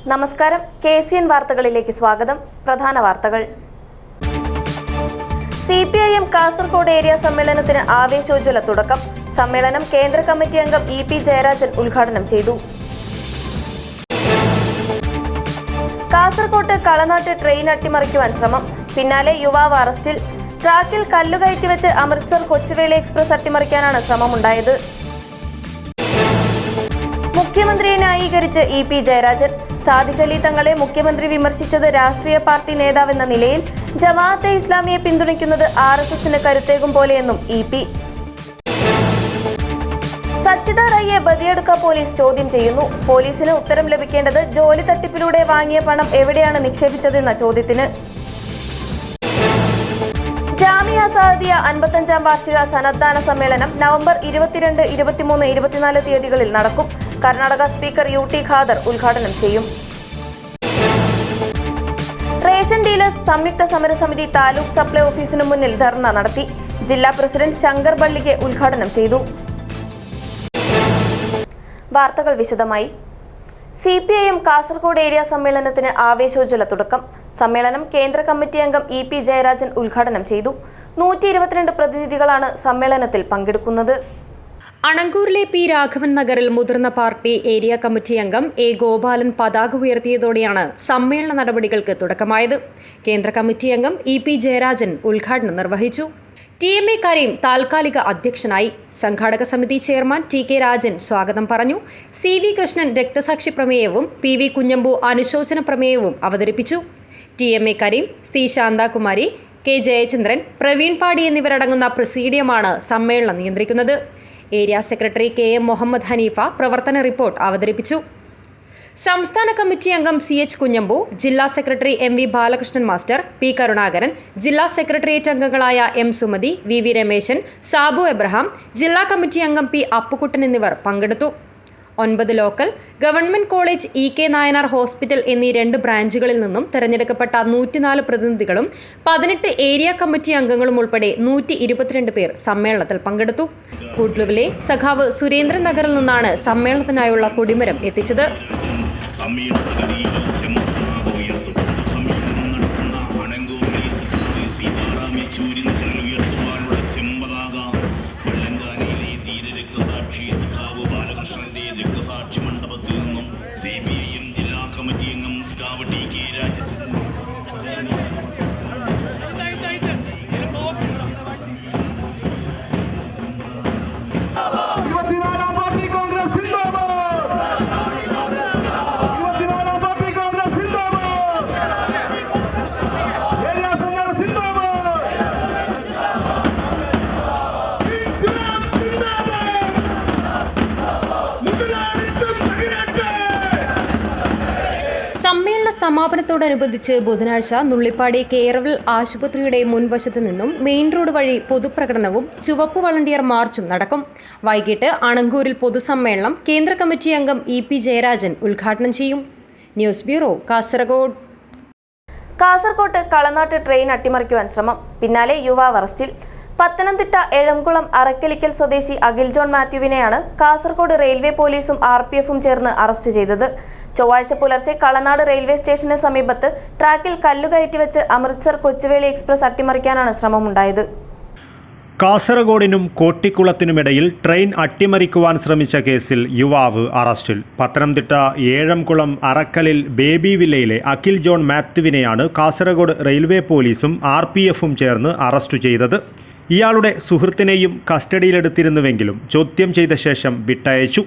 നമസ്കാരം. KCN വാർത്തകളിലേക്ക് സ്വാഗതം. പ്രധാന വാർത്തകൾ. CPIM കാസർഗോഡ് ഏരിയ സമ്മേളനത്തിന് ആവേശോജ്വല തുടക്കം. സമ്മേളനം കേന്ദ്ര കമ്മിറ്റി അംഗം EP ജയരാജൻ ഉദ്ഘാടനം ചെയ്തു. കാസർകോട്ട് കളനാട്ട് ട്രെയിൻ അട്ടിമറിക്കുവാൻ ശ്രമം. പിന്നാലെ യുവാവ് അറസ്റ്റിൽ. ട്രാക്കിൽ കല്ലുകയറ്റിവെച്ച് അമൃത്സർ കൊച്ചുവേളി എക്സ്പ്രസ് അട്ടിമറിക്കാനാണ് ശ്രമമുണ്ടായത്. മുഖ്യമന്ത്രിയെ ന്യായീകരിച്ച് EP ജയരാജൻ. സാദിഖ് അലി തങ്ങളെ മുഖ്യമന്ത്രി വിമർശിച്ചത് രാഷ്ട്രീയ പാർട്ടി നേതാവെന്ന നിലയിൽ ജമാഅത്തെ ഇസ്ലാമിയെ പിന്തുണയ്ക്കുന്നത് RSSന് കരുത്തേകും പോലെയെന്നും EP. സച്ചിദ റൈയെ ബദിയടുക്ക പോലീസ് ചോദ്യം ചെയ്യുന്നു. പോലീസിന് ഉത്തരം ലഭിക്കേണ്ടത് ജോലി തട്ടിപ്പിലൂടെ വാങ്ങിയ പണം എവിടെയാണ് നിക്ഷേപിച്ചതെന്ന ചോദ്യത്തിന്. ജാമിയ സാദിയ 55-ാം വാർഷിക സന്നദ്ധാന സമ്മേളനം നവംബർ 22, 23, 24 തീയതികളിൽ നടക്കും. കർണാടക സ്പീക്കർ UT ഖാദർ ഉദ്ഘാടനം ചെയ്യും. റേഷൻ ഡീലേഴ്സ് സംയുക്ത സമരസമിതി താലൂക്ക് സപ്ലൈ ഓഫീസിനു മുന്നിൽ ധർണ നടത്തി. ജില്ലാ പ്രസിഡന്റ് ശങ്കർ ബള്ളികെ ഉദ്ഘാടനം ചെയ്തു. വാർത്തകൾ വിശദമായി. CPIM കാസർഗോഡ് ഏരിയ സമ്മേളനത്തിന് ആവേശോജ്വല തുടക്കം. സമ്മേളനം കേന്ദ്ര കമ്മിറ്റി അംഗം EP ജയരാജൻ ഉദ്ഘാടനം ചെയ്തു. 122 പ്രതിനിധികളാണ് സമ്മേളനത്തിൽ പങ്കെടുക്കുന്നത്. അണങ്കൂറിലെ P. രാഘവൻ നഗറിൽ മുതിർന്ന പാർട്ടി ഏരിയ കമ്മിറ്റി അംഗം A. ഗോപാലൻ പതാക ഉയർത്തിയതോടെയാണ് സമ്മേളന നടപടികൾക്ക് തുടക്കമായത്. കേന്ദ്ര കമ്മിറ്റി അംഗം EP ജയരാജൻ ഉദ്ഘാടനം നിർവഹിച്ചു. TMA കരീം താൽക്കാലിക അധ്യക്ഷനായി. സംഘാടക സമിതി ചെയർമാൻ TK രാജൻ സ്വാഗതം പറഞ്ഞു. CV കൃഷ്ണൻ രക്തസാക്ഷി പ്രമേയവും PV കുഞ്ഞമ്പു അനുശോചന പ്രമേയവും അവതരിപ്പിച്ചു. TMA Kareem, C. Shanthakumari, K. Jayachandran, Praveen പാടി എന്നിവരടങ്ങുന്ന പ്രസീഡിയമാണ് സമ്മേളനം നിയന്ത്രിക്കുന്നത്. Area secretary KM Muhammad Haneefa പ്രവർത്തന റിപ്പോർട്ട് അവതരിപ്പിച്ചു. സംസ്ഥാന കമ്മിറ്റി അംഗം CH കുഞ്ഞമ്പു, ജില്ലാ secretary MV Balakrishnan master, P. Karunakaran, ജില്ലാ സെക്രട്ടേറിയറ്റ് അംഗങ്ങളായ M. Sumathi, VV Rameshan, Sabu Abraham, ജില്ലാ കമ്മിറ്റി അംഗം P. അപ്പുക്കുട്ടൻ എന്നിവർ പങ്കെടുത്തു. 9 local, government college, EK Nayanar hospital എന്നീ 2 ബ്രാഞ്ചുകളിൽ നിന്നും തെരഞ്ഞെടുക്കപ്പെട്ട 104 പ്രതിനിധികളും 18 ഏരിയ കമ്മിറ്റി അംഗങ്ങളും ഉൾപ്പെടെ 122 പേർ സമ്മേളനത്തിൽ പങ്കെടുത്തു. കൂഡ്ലുവിലെ സഖാവ് സുരേന്ദ്രൻ നഗറിൽ നിന്നാണ് സമ്മേളനത്തിനായുള്ള കൊടിമരം എത്തിച്ചത്. സമ്മേളന സമാപനത്തോടനുബന്ധിച്ച് ബുധനാഴ്ച നുള്ളിപ്പാടി കേരവൽ ആശുപത്രിയുടെ മുൻവശത്ത് നിന്നും മെയിൻ റോഡ് വഴി പൊതുപ്രകടനവും ചുവപ്പ് വളണ്ടിയർ മാർച്ചും നടക്കും. വൈകിട്ട് അണങ്കൂരിൽ പൊതുസമ്മേളനം കേന്ദ്ര കമ്മിറ്റി അംഗം EP ജയരാജൻ ഉദ്ഘാടനം ചെയ്യും. News bureau, Kasaragod. കാസർകോട്ട് കളനാട്ട് ട്രെയിൻ അട്ടിമറിക്കുവാൻ ശ്രമം. പിന്നാലെ യുവാവ് അറസ്റ്റിൽ. പത്തനംതിട്ട എഴംകുളം അറക്കലിക്കൽ സ്വദേശി അഖിൽ ജോൺ മാത്യുവിനെയാണ് കാസർഗോഡ് റെയിൽവേ പോലീസും RPFും ചേർന്ന് അറസ്റ്റ് ചെയ്തത്. ചൊവ്വാഴ്ച പുലർച്ചെ കളനാട് റെയിൽവേ സ്റ്റേഷന് സമീപത്ത് ട്രാക്കിൽ കല്ലുകയറ്റിവെച്ച് അമൃത്സർ കൊച്ചുവേളി എക്സ്പ്രസ് അട്ടിമറിക്കാനാണ് ശ്രമമുണ്ടായത്. കാസർഗോഡിനും കോട്ടിക്കുളത്തിനുമിടയിൽ ട്രെയിൻ അട്ടിമറിക്കുവാൻ ശ്രമിച്ച കേസിൽ യുവാവ് അറസ്റ്റിൽ. പത്തനംതിട്ട ഏഴംകുളം അറക്കലിൽ ബേബി വില്ലയിലെ അഖിൽ ജോൺ മാത്യുവിനെയാണ് കാസർഗോഡ് റെയിൽവേ പോലീസും RPFും ചേർന്ന് അറസ്റ്റ് ചെയ്തത്. ഇയാളുടെ സുഹൃത്തിനെയും കസ്റ്റഡിയിലെടുത്തിരുന്നുവെങ്കിലും ചോദ്യം ചെയ്ത ശേഷം വിട്ടയച്ചു.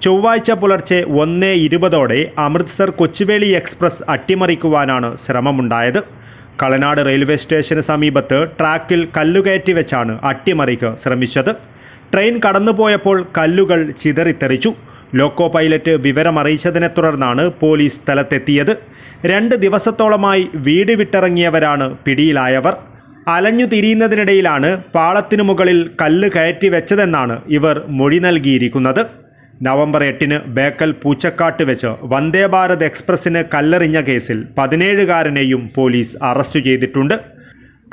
ചൊവ്വാഴ്ച പുലർച്ചെ 1:20 അമൃത്സർ കൊച്ചുവേളി എക്സ്പ്രസ് അട്ടിമറിക്കുവാനാണ് ശ്രമമുണ്ടായത്. കളനാട് റെയിൽവേ സ്റ്റേഷന് സമീപത്ത് ട്രാക്കിൽ കല്ലുകയറ്റി വെച്ചാണ് അട്ടിമറിക്ക് ശ്രമിച്ചത്. ട്രെയിൻ കടന്നുപോയപ്പോൾ കല്ലുകൾ ചിതറിത്തെറിച്ചു. ലോക്കോ പൈലറ്റ് വിവരമറിയിച്ചതിനെ തുടർന്നാണ് പോലീസ് സ്ഥലത്തെത്തിയത്. 2 ദിവസത്തോളമായി വീട് വിട്ടിറങ്ങിയവരാണ് പിടിയിലായവർ. അലഞ്ഞു തിരിയുന്നതിനിടയിലാണ് പാളത്തിനു മുകളിൽ കല്ല് കയറ്റി വെച്ചതെന്നാണ് ഇവർ മൊഴി നൽകിയിരിക്കുന്നത്. നവംബർ 8 ബേക്കൽ പൂച്ചക്കാട്ട് വെച്ച് വന്ദേ ഭാരത് എക്സ്പ്രസിന് കല്ലെറിഞ്ഞ കേസിൽ 17-കാരനെയും പോലീസ് അറസ്റ്റ് ചെയ്തിട്ടുണ്ട്.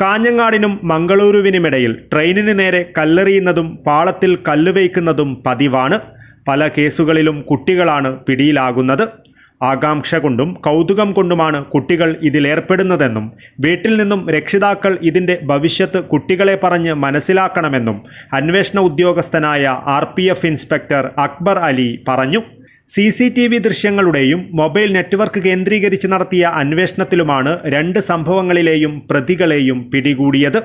കാഞ്ഞങ്ങാടിനും മംഗളൂരുവിനുമിടയിൽ ട്രെയിനിന് നേരെ കല്ലെറിയുന്നതും പാളത്തിൽ കല്ലുവയ്ക്കുന്നതും പതിവാണ്. പല കേസുകളിലും കുട്ടികളാണ് പിടിയിലാകുന്നത്. ആകാംക്ഷ കൊണ്ടും കൗതുകം കൊണ്ടുമാണ് കുട്ടികൾ ഇതിലേർപ്പെടുന്നതെന്നും വീട്ടിൽ നിന്നും രക്ഷിതാക്കൾ ഇതിൻ്റെ ഭവിഷ്യത്ത് കുട്ടികളെ പറഞ്ഞ് മനസ്സിലാക്കണമെന്നും അന്വേഷണ ഉദ്യോഗസ്ഥനായ RPF ഇൻസ്പെക്ടർ അക്ബർ അലി പറഞ്ഞു. CCTV ദൃശ്യങ്ങളുടെയും മൊബൈൽ നെറ്റ്വർക്ക് കേന്ദ്രീകരിച്ച് നടത്തിയ അന്വേഷണത്തിലുമാണ് 2 സംഭവങ്ങളിലെയും പ്രതികളെയും പിടികൂടിയത്.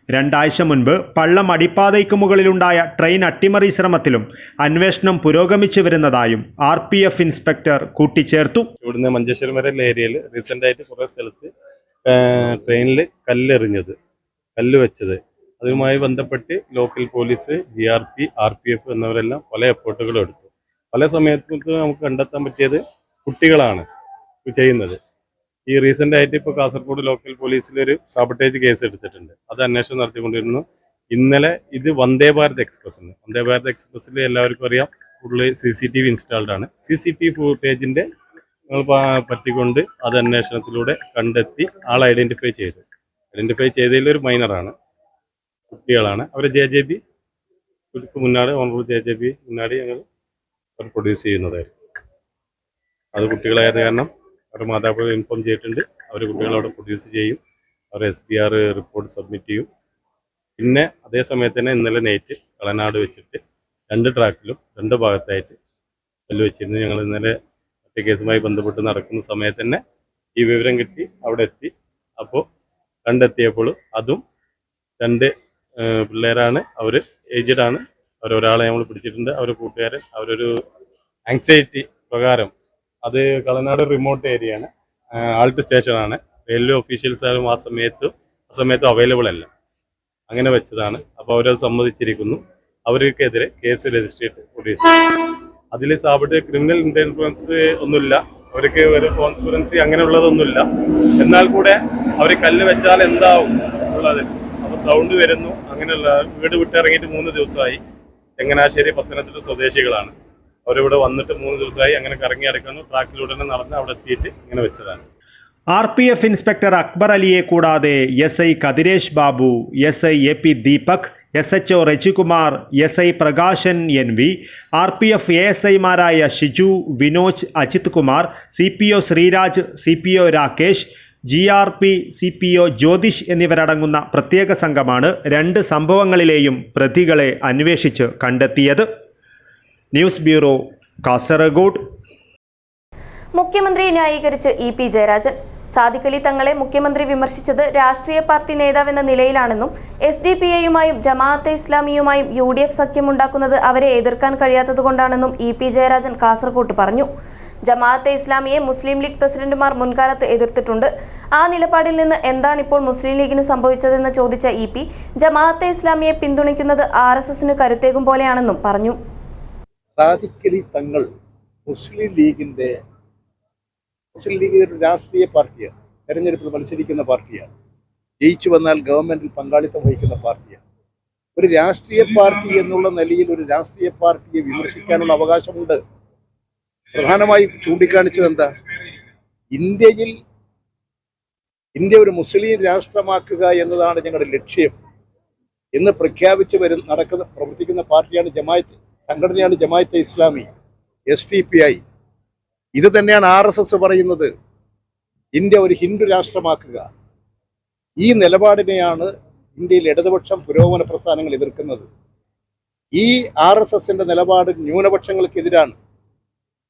2 ആഴ്ച മുൻപ് പള്ളം അടിപ്പാതയ്ക്ക് മുകളിലുണ്ടായ ട്രെയിൻ അട്ടിമറി ശ്രമത്തിലും അന്വേഷണം പുരോഗമിച്ചു വരുന്നതായും RPF ഇൻസ്പെക്ടർ കൂട്ടിച്ചേർത്തു. ഇവിടുന്ന് മഞ്ചേശ്വരം വരെ ഏരിയയിൽ റീസെൻ്റ് ആയിട്ട് കുറേ സ്ഥലത്ത് ട്രെയിനിൽ കല്ല് വെച്ചത് അതുമായി ബന്ധപ്പെട്ട് ലോക്കൽ പോലീസ്, GRP, RPF എന്നിവരെല്ലാം പല എഫേർട്ടുകളും എടുത്തു. പല സമയത്തും നമുക്ക് കണ്ടെത്താൻ പറ്റിയത് കുട്ടികളാണ് ചെയ്യുന്നത്. ഈ റീസെൻ്റ് ആയിട്ട് ഇപ്പോൾ കാസർഗോഡ് ലോക്കൽ പോലീസിലൊരു സാബട്ടേജ് കേസ് എടുത്തിട്ടുണ്ട്. അത് അന്വേഷണം നടത്തിക്കൊണ്ടിരുന്നു. ഇന്നലെ ഇത് വന്ദേ ഭാരത് എക്സ്പ്രസ്സിൽ എല്ലാവർക്കും അറിയാം കൂടുതൽ CCTV ഇൻസ്റ്റാൾഡ് ആണ്. CCTV ഫുട്ടേജിൻ്റെ പറ്റിക്കൊണ്ട് അത് അന്വേഷണത്തിലൂടെ കണ്ടെത്തി ആൾ ഐഡൻറ്റിഫൈ ചെയ്തതിൽ ഒരു മൈനറാണ്, കുട്ടികളാണ്. അവർ JJB മുന്നാടി ഓണറബിൾ JJB മുന്നാടി ഞങ്ങൾ പ്രൊഡ്യൂസ് ചെയ്യുന്നതായിരുന്നു. അത് കുട്ടികളായത് കാരണം അവരുടെ മാതാപിതാക്കൾ ഇൻഫോം ചെയ്തിട്ടുണ്ട്. അവർ കുട്ടികളവിടെ പ്രൊഡ്യൂസ് ചെയ്യും. അവർ SPR റിപ്പോർട്ട് സബ്മിറ്റ് ചെയ്യും. പിന്നെ അതേ സമയത്ത് തന്നെ ഇന്നലെ നൈറ്റ് കളനാട് വെച്ചിട്ട് 2 ട്രാക്കിലും 2 ഭാഗത്തായിട്ട് കല്ല് വെച്ചിരുന്നു. ഞങ്ങൾ ഇന്നലെ മറ്റേ കേസുമായി ബന്ധപ്പെട്ട് നടക്കുന്ന സമയത്ത് തന്നെ ഈ വിവരം കിട്ടി, അവിടെ എത്തി. അപ്പോൾ കണ്ടെത്തിയപ്പോൾ അതും 2 പിള്ളേരാണ്. അവർ ഏജ്ഡാണ്. അവരൊരാളെ നമ്മൾ പിടിച്ചിട്ടുണ്ട്. അവർ കൂട്ടുകാരൻ അവരൊരു ആങ്സൈറ്റി പ്രകാരം, അത് കളനാട് റിമോട്ട് ഏരിയയാണ്, ആൾട്ട് സ്റ്റേഷനാണ്. റെയിൽവേ ഓഫീഷ്യൽസാരും ആ സമയത്ത് അവൈലബിൾ അല്ല, അങ്ങനെ വെച്ചതാണ്. അപ്പോൾ അവരത് സമ്മതിച്ചിരിക്കുന്നു. അവർക്കെതിരെ കേസ് രജിസ്റ്റർ ചെയ്ത് പോലീസ്. അതിൽ സാബിട്ട് ക്രിമിനൽ ഇൻ്റർഫറൻസ് ഒന്നുമില്ല, അവർക്ക് ഒരു കോൺസ്പിറൻസി അങ്ങനെയുള്ളതൊന്നുമില്ല. എന്നാൽ കൂടെ അവർ കല്ല് വെച്ചാൽ എന്താവും ഉള്ളത്, അപ്പോൾ സൗണ്ട് വരുന്നു. അങ്ങനെയുള്ള വീട് വിട്ടിറങ്ങിയിട്ട് 3 ദിവസമായി. ചങ്ങനാശ്ശേരി, പത്തനംതിട്ട സ്വദേശികളാണ്. അവരിവിടെ വന്നിട്ട് 3 ദിവസമായി. അങ്ങനെ കറങ്ങി നടക്കുന്നു. ട്രാക്കിലൂടെ തന്നെ നടന്ന് അവിടെ എത്തിയിട്ട് ഇങ്ങനെ വെച്ചതാണ്. RPF ഇൻസ്പെക്ടർ അക്ബർ അലിയെ കൂടാതെ SI Kathiresh Babu, SI AP Deepak, SHO Rajikumar, SI Prakashan NV, RPF ASIമാരായ Shiju, Vinoj, Ajith Kumar, CPO Sreeraj, CPO Rakesh, GRP CPO Jyothish എന്നിവരടങ്ങുന്ന പ്രത്യേക സംഘമാണ് 2 സംഭവങ്ങളിലെയും പ്രതികളെ അന്വേഷിച്ച് കണ്ടെത്തിയത്. News bureau, Kasaragod. മുഖ്യമന്ത്രിയെ ന്യായീകരിച്ച് EP ജയരാജൻ. സാദിഖ് അലി തങ്ങളെ മുഖ്യമന്ത്രി വിമർശിച്ചത് രാഷ്ട്രീയ പാർട്ടി നേതാവെന്ന നിലയിലാണെന്നും SDPIയുമായും ജമാഅത്തെ ഇസ്ലാമിയുമായും UDF സഖ്യമുണ്ടാക്കുന്നത് അവരെ എതിർക്കാൻ കഴിയാത്തതുകൊണ്ടാണെന്നും EP ജയരാജൻ കാസർകോട്ട് പറഞ്ഞു. ജമാഅത്തെ ഇസ്ലാമിയെ മുസ്ലിം ലീഗ് പ്രസിഡന്റുമാർ മുൻകാലത്ത് എതിർത്തിട്ടുണ്ട്. ആ നിലപാടിൽ നിന്ന് എന്താണിപ്പോൾ മുസ്ലിം ലീഗിന് സംഭവിച്ചതെന്ന് ചോദിച്ച EP, ജമാഅത്തെ ഇസ്ലാമിയെ പിന്തുണയ്ക്കുന്നത് RSSന് കരുത്തേകും പോലെയാണെന്നും പറഞ്ഞു. സാദിഖ് അലി തങ്ങൾ മുസ്ലിം ലീഗ് ഒരു രാഷ്ട്രീയ പാർട്ടിയാണ്. തെരഞ്ഞെടുപ്പിൽ മത്സരിക്കുന്ന പാർട്ടിയാണ്. ജയിച്ചു വന്നാൽ ഗവൺമെന്റിൽ പങ്കാളിത്തം വഹിക്കുന്ന പാർട്ടിയാണ്. ഒരു രാഷ്ട്രീയ പാർട്ടി എന്നുള്ള നിലയിൽ ഒരു രാഷ്ട്രീയ പാർട്ടിയെ വിമർശിക്കാനുള്ള അവകാശമുണ്ട്. പ്രധാനമായി ചൂണ്ടിക്കാണിച്ചത് എന്താ? ഇന്ത്യ ഒരു മുസ്ലിം രാഷ്ട്രമാക്കുക എന്നതാണ് ഞങ്ങളുടെ ലക്ഷ്യം എന്ന് പ്രഖ്യാപിച്ച് പ്രവർത്തിക്കുന്ന പാർട്ടിയാണ് സംഘടനയാണ് ജമാഅത്തെ ഇസ്ലാമി, SDPI. ഇത് തന്നെയാണ് RSS പറയുന്നത്, ഇന്ത്യ ഒരു ഹിന്ദു രാഷ്ട്രമാക്കുക. ഈ നിലപാടിനെയാണ് ഇന്ത്യയിൽ ഇടതുപക്ഷം, പുരോഗമന പ്രസ്ഥാനങ്ങൾ എതിർക്കുന്നത്. ഈ RSSന്റെ നിലപാട് ന്യൂനപക്ഷങ്ങൾക്കെതിരാണ്.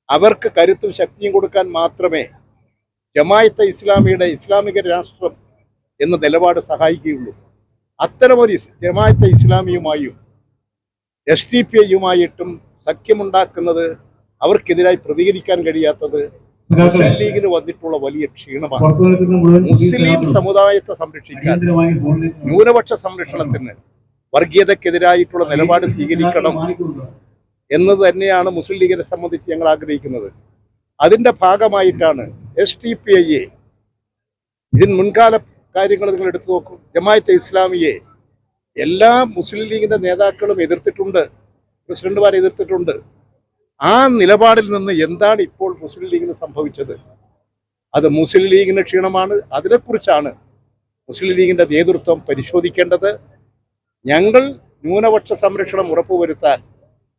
അവർക്ക് കരുത്തും ശക്തിയും കൊടുക്കാൻ മാത്രമേ ജമാഅത്തെ ഇസ്ലാമിയുടെ ഇസ്ലാമിക രാഷ്ട്രം എന്ന നിലപാട് സഹായിക്കുകയുള്ളൂ. അത്തരമൊരു ജമാഅത്തെ ഇസ്ലാമിയുമായും SDPIയുമായിട്ടും സഖ്യമുണ്ടാക്കുന്നത്, അവർക്കെതിരായി പ്രതികരിക്കാൻ കഴിയാത്തത് മുസ്ലിം ലീഗിന് വന്നിട്ടുള്ള വലിയ ക്ഷീണമാണ്. മുസ്ലിം സമുദായത്തെ സംരക്ഷിക്കാൻ, ന്യൂനപക്ഷ സംരക്ഷണത്തിന്, വർഗീയതക്കെതിരായിട്ടുള്ള നിലപാട് സ്വീകരിക്കണം എന്നത് തന്നെയാണ് മുസ്ലിം ലീഗിനെ സംബന്ധിച്ച് ഞങ്ങൾ ആഗ്രഹിക്കുന്നത്. അതിൻ്റെ ഭാഗമായിട്ടാണ് SDPIയെ, ഇതിന് മുൻകാല കാര്യങ്ങൾ നിങ്ങൾ എടുത്തു നോക്കും, ജമാഅത്തെ ഇസ്ലാമിയെ എല്ലാ മുസ്ലിം ലീഗിൻ്റെ നേതാക്കളും എതിർത്തിട്ടുണ്ട്, പ്രസിഡന്റുമാരെ എതിർത്തിട്ടുണ്ട്. ആ നിലപാടിൽ നിന്ന് എന്താണ് ഇപ്പോൾ മുസ്ലിം ലീഗിന് സംഭവിച്ചത്? അത് മുസ്ലിം ലീഗിന് ക്ഷീണമാണ്. അതിനെക്കുറിച്ചാണ് മുസ്ലിം ലീഗിൻ്റെ നേതൃത്വം പരിശോധിക്കേണ്ടത്. ഞങ്ങൾ ന്യൂനപക്ഷ സംരക്ഷണം ഉറപ്പുവരുത്താൻ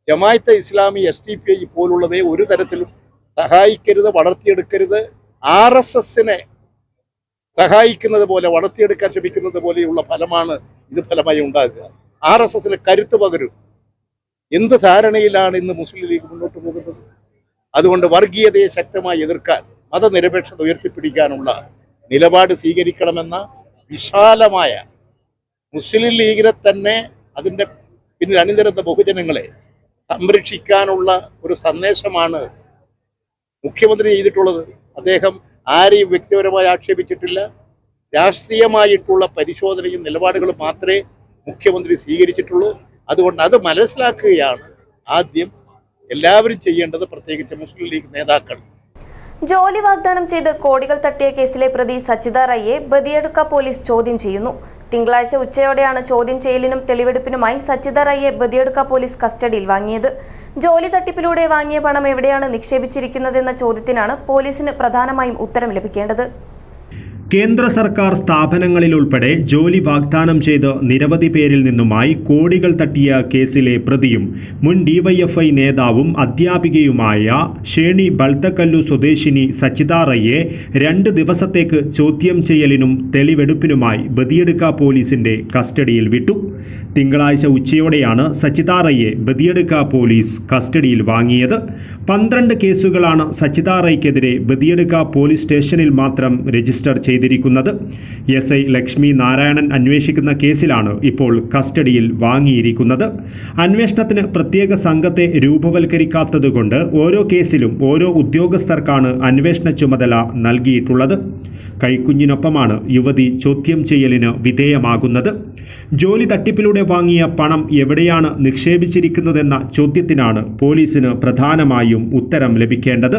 ജമാഅത്തെ ഇസ്ലാമി, SDPI പോലുള്ളവയെ ഒരു തരത്തിലും സഹായിക്കരുത്, വളർത്തിയെടുക്കരുത്. RSSനെ സഹായിക്കുന്നത് പോലെ, വളർത്തിയെടുക്കാൻ ശ്രമിക്കുന്നത് പോലെയുള്ള ഫലമാണ് ഇത് ഫലമായി ഉണ്ടാകുക. RSSന് കരുത്ത് പകരും. എന്ത് ധാരണയിലാണ് ഇന്ന് മുസ്ലിം ലീഗ് മുന്നോട്ട് പോകുന്നത്? അതുകൊണ്ട് വർഗീയതയെ ശക്തമായി എതിർക്കാൻ, മതനിരപേക്ഷത ഉയർത്തിപ്പിടിക്കാനുള്ള നിലപാട് സ്വീകരിക്കണമെന്ന വിശാലമായ മുസ്ലിം ലീഗിനെ തന്നെ അതിൻ്റെ പിന്നിൽ അണിനിരന്ന ബഹുജനങ്ങളെ സംരക്ഷിക്കാനുള്ള ഒരു സന്ദേശമാണ് മുഖ്യമന്ത്രി ചെയ്തിട്ടുള്ളത്. അദ്ദേഹം ആരെയും വ്യക്തിപരമായി ആക്ഷേപിച്ചിട്ടില്ല. രാഷ്ട്രീയമായിട്ടുള്ള പരിശോധനയും നിലപാടുകളും മാത്രമേ മുഖ്യമന്ത്രി സ്വീകരിച്ചിട്ടുള്ളൂ. അതുകൊണ്ട് അത് മനസ്സിലാക്കുകയാണ് ആദ്യം എല്ലാവരും ചെയ്യേണ്ടത്, പ്രത്യേകിച്ച് മുസ്ലിം ലീഗ് നേതാക്കൾ. ജോലി വാഗ്ദാനം ചെയ്ത് കോടികൾ തട്ടിയ കേസിലെ പ്രതി സച്ചിദ റയ്യെ ബദിയടുക്ക പോലീസ് ചോദ്യം ചെയ്യുന്നു. തിങ്കളാഴ്ച ഉച്ചയോടെയാണ് ചോദ്യം ചെയ്യലിനും തെളിവെടുപ്പിനുമായി സച്ചിദ റയ്യെ ബദിയടുക്ക പോലീസ് കസ്റ്റഡിയിൽ വാങ്ങിയത്. ജോലി തട്ടിപ്പിലൂടെ വാങ്ങിയ പണം എവിടെയാണ് നിക്ഷേപിച്ചിരിക്കുന്നതെന്ന ചോദ്യത്തിനാണ് പോലീസിന് പ്രധാനമായും ഉത്തരം ലഭിക്കേണ്ടത്. കേന്ദ്ര സർക്കാർ സ്ഥാപനങ്ങളിലുൾപ്പെടെ ജോലി വാഗ്ദാനം ചെയ്ത് നിരവധി പേരിൽ നിന്നുമായി കോടികൾ തട്ടിയ കേസിലെ പ്രതിയും മുൻ ഡിവൈഎഫ്ഐ നേതാവും അധ്യാപികയുമായ ഷേണി ബൾത്തക്കല്ലു സ്വദേശിനി സച്ചിദ റയ്യെ 2 ദിവസത്തേക്ക് ചോദ്യം ചെയ്യലിനും തെളിവെടുപ്പിനുമായി ബദിയടുക്ക പോലീസിന്റെ കസ്റ്റഡിയിൽ വിട്ടു. തിങ്കളാഴ്ച ഉച്ചയോടെയാണ് സച്ചിദ റയ്യെ ബദിയടുക്ക പോലീസ് കസ്റ്റഡിയിൽ വാങ്ങിയത്. 12 കേസുകളാണ് സച്ചിദ റയ്ക്കെതിരെ ബദിയടുക്ക പോലീസ് സ്റ്റേഷനിൽ മാത്രം രജിസ്റ്റർ ചെയ്തിരിക്കുന്നത്. SI ലക്ഷ്മി നാരായണൻ അന്വേഷിക്കുന്ന കേസിലാണ് ഇപ്പോൾ കസ്റ്റഡിയിൽ വാങ്ങിയിരിക്കുന്നത്. അന്വേഷണത്തിന് പ്രത്യേക സംഘത്തെ രൂപവൽക്കരിക്കാത്തതുകൊണ്ട് ഓരോ കേസിലും ഓരോ ഉദ്യോഗസ്ഥർക്കാണ് അന്വേഷണ ചുമതല നൽകിയിട്ടുള്ളത്. കൈക്കുഞ്ഞിനൊപ്പമാണ് യുവതി ചോദ്യം ചെയ്യലിന് വിധേയമാകുന്നത്. ജോലി തട്ടിപ്പിലൂടെ വാങ്ങിയ പണം എവിടെയാണ് നിക്ഷേപിച്ചിരിക്കുന്നതെന്ന ചോദ്യത്തിനാണ് പോലീസിന് പ്രധാനമായും ഉത്തരം ലഭിക്കേണ്ടത്.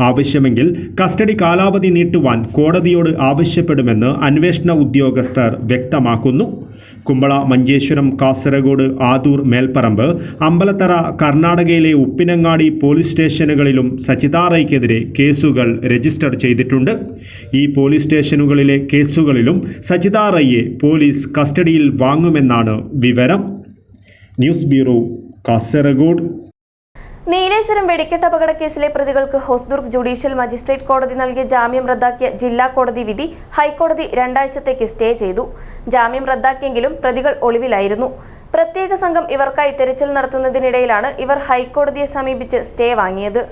ആവശ്യമെങ്കിൽ കസ്റ്റഡി കാലാവധി നീട്ടുവാൻ കോടതിയോട് ആവശ്യപ്പെടുമെന്ന് അന്വേഷണ ഉദ്യോഗസ്ഥർ വ്യക്തമാക്കുന്നു. കുമ്പള, മഞ്ചേശ്വരം, കാസർഗോഡ്, ആദൂർ, മേൽപ്പറമ്പ്, അമ്പലത്തറ, കർണാടകയിലെ ഉപ്പിനങ്ങാടി പോലീസ് സ്റ്റേഷനുകളിലും സച്ചിദ റയ്ക്കെതിരെ കേസുകൾ രജിസ്റ്റർ ചെയ്തിട്ടുണ്ട്. ഈ പോലീസ് സ്റ്റേഷനുകളിലെ കേസുകളിലും സച്ചിദ റയ്യെ പോലീസ് കസ്റ്റഡിയിൽ വാങ്ങുമെന്നാണ് വിവരം. News bureau, Kasaragod. നീലേശ്വരം വെടിക്കെട്ട് അപകട കേസിലെ പ്രതികൾക്ക് ഹൊസ്ദുർഗ് ജുഡീഷ്യൽ മജിസ്ട്രേറ്റ് കോടതി നൽകിയ ജാമ്യം റദ്ദാക്കിയ ജില്ലാ കോടതി വിധി ഹൈക്കോടതി 2 ആഴ്ചത്തേക്ക് സ്റ്റേ ചെയ്തു. ജാമ്യം റദ്ദാക്കിയെങ്കിലും പ്രതികൾ ഒളിവിലായിരുന്നു. പ്രത്യേക സംഘം ഇവർക്കായി തെരച്ചിൽ നടത്തുന്നതിനിടയിലാണ് ഇവർ ഹൈക്കോടതിയെ സമീപിച്ച് സ്റ്റേ വാങ്ങിയത്.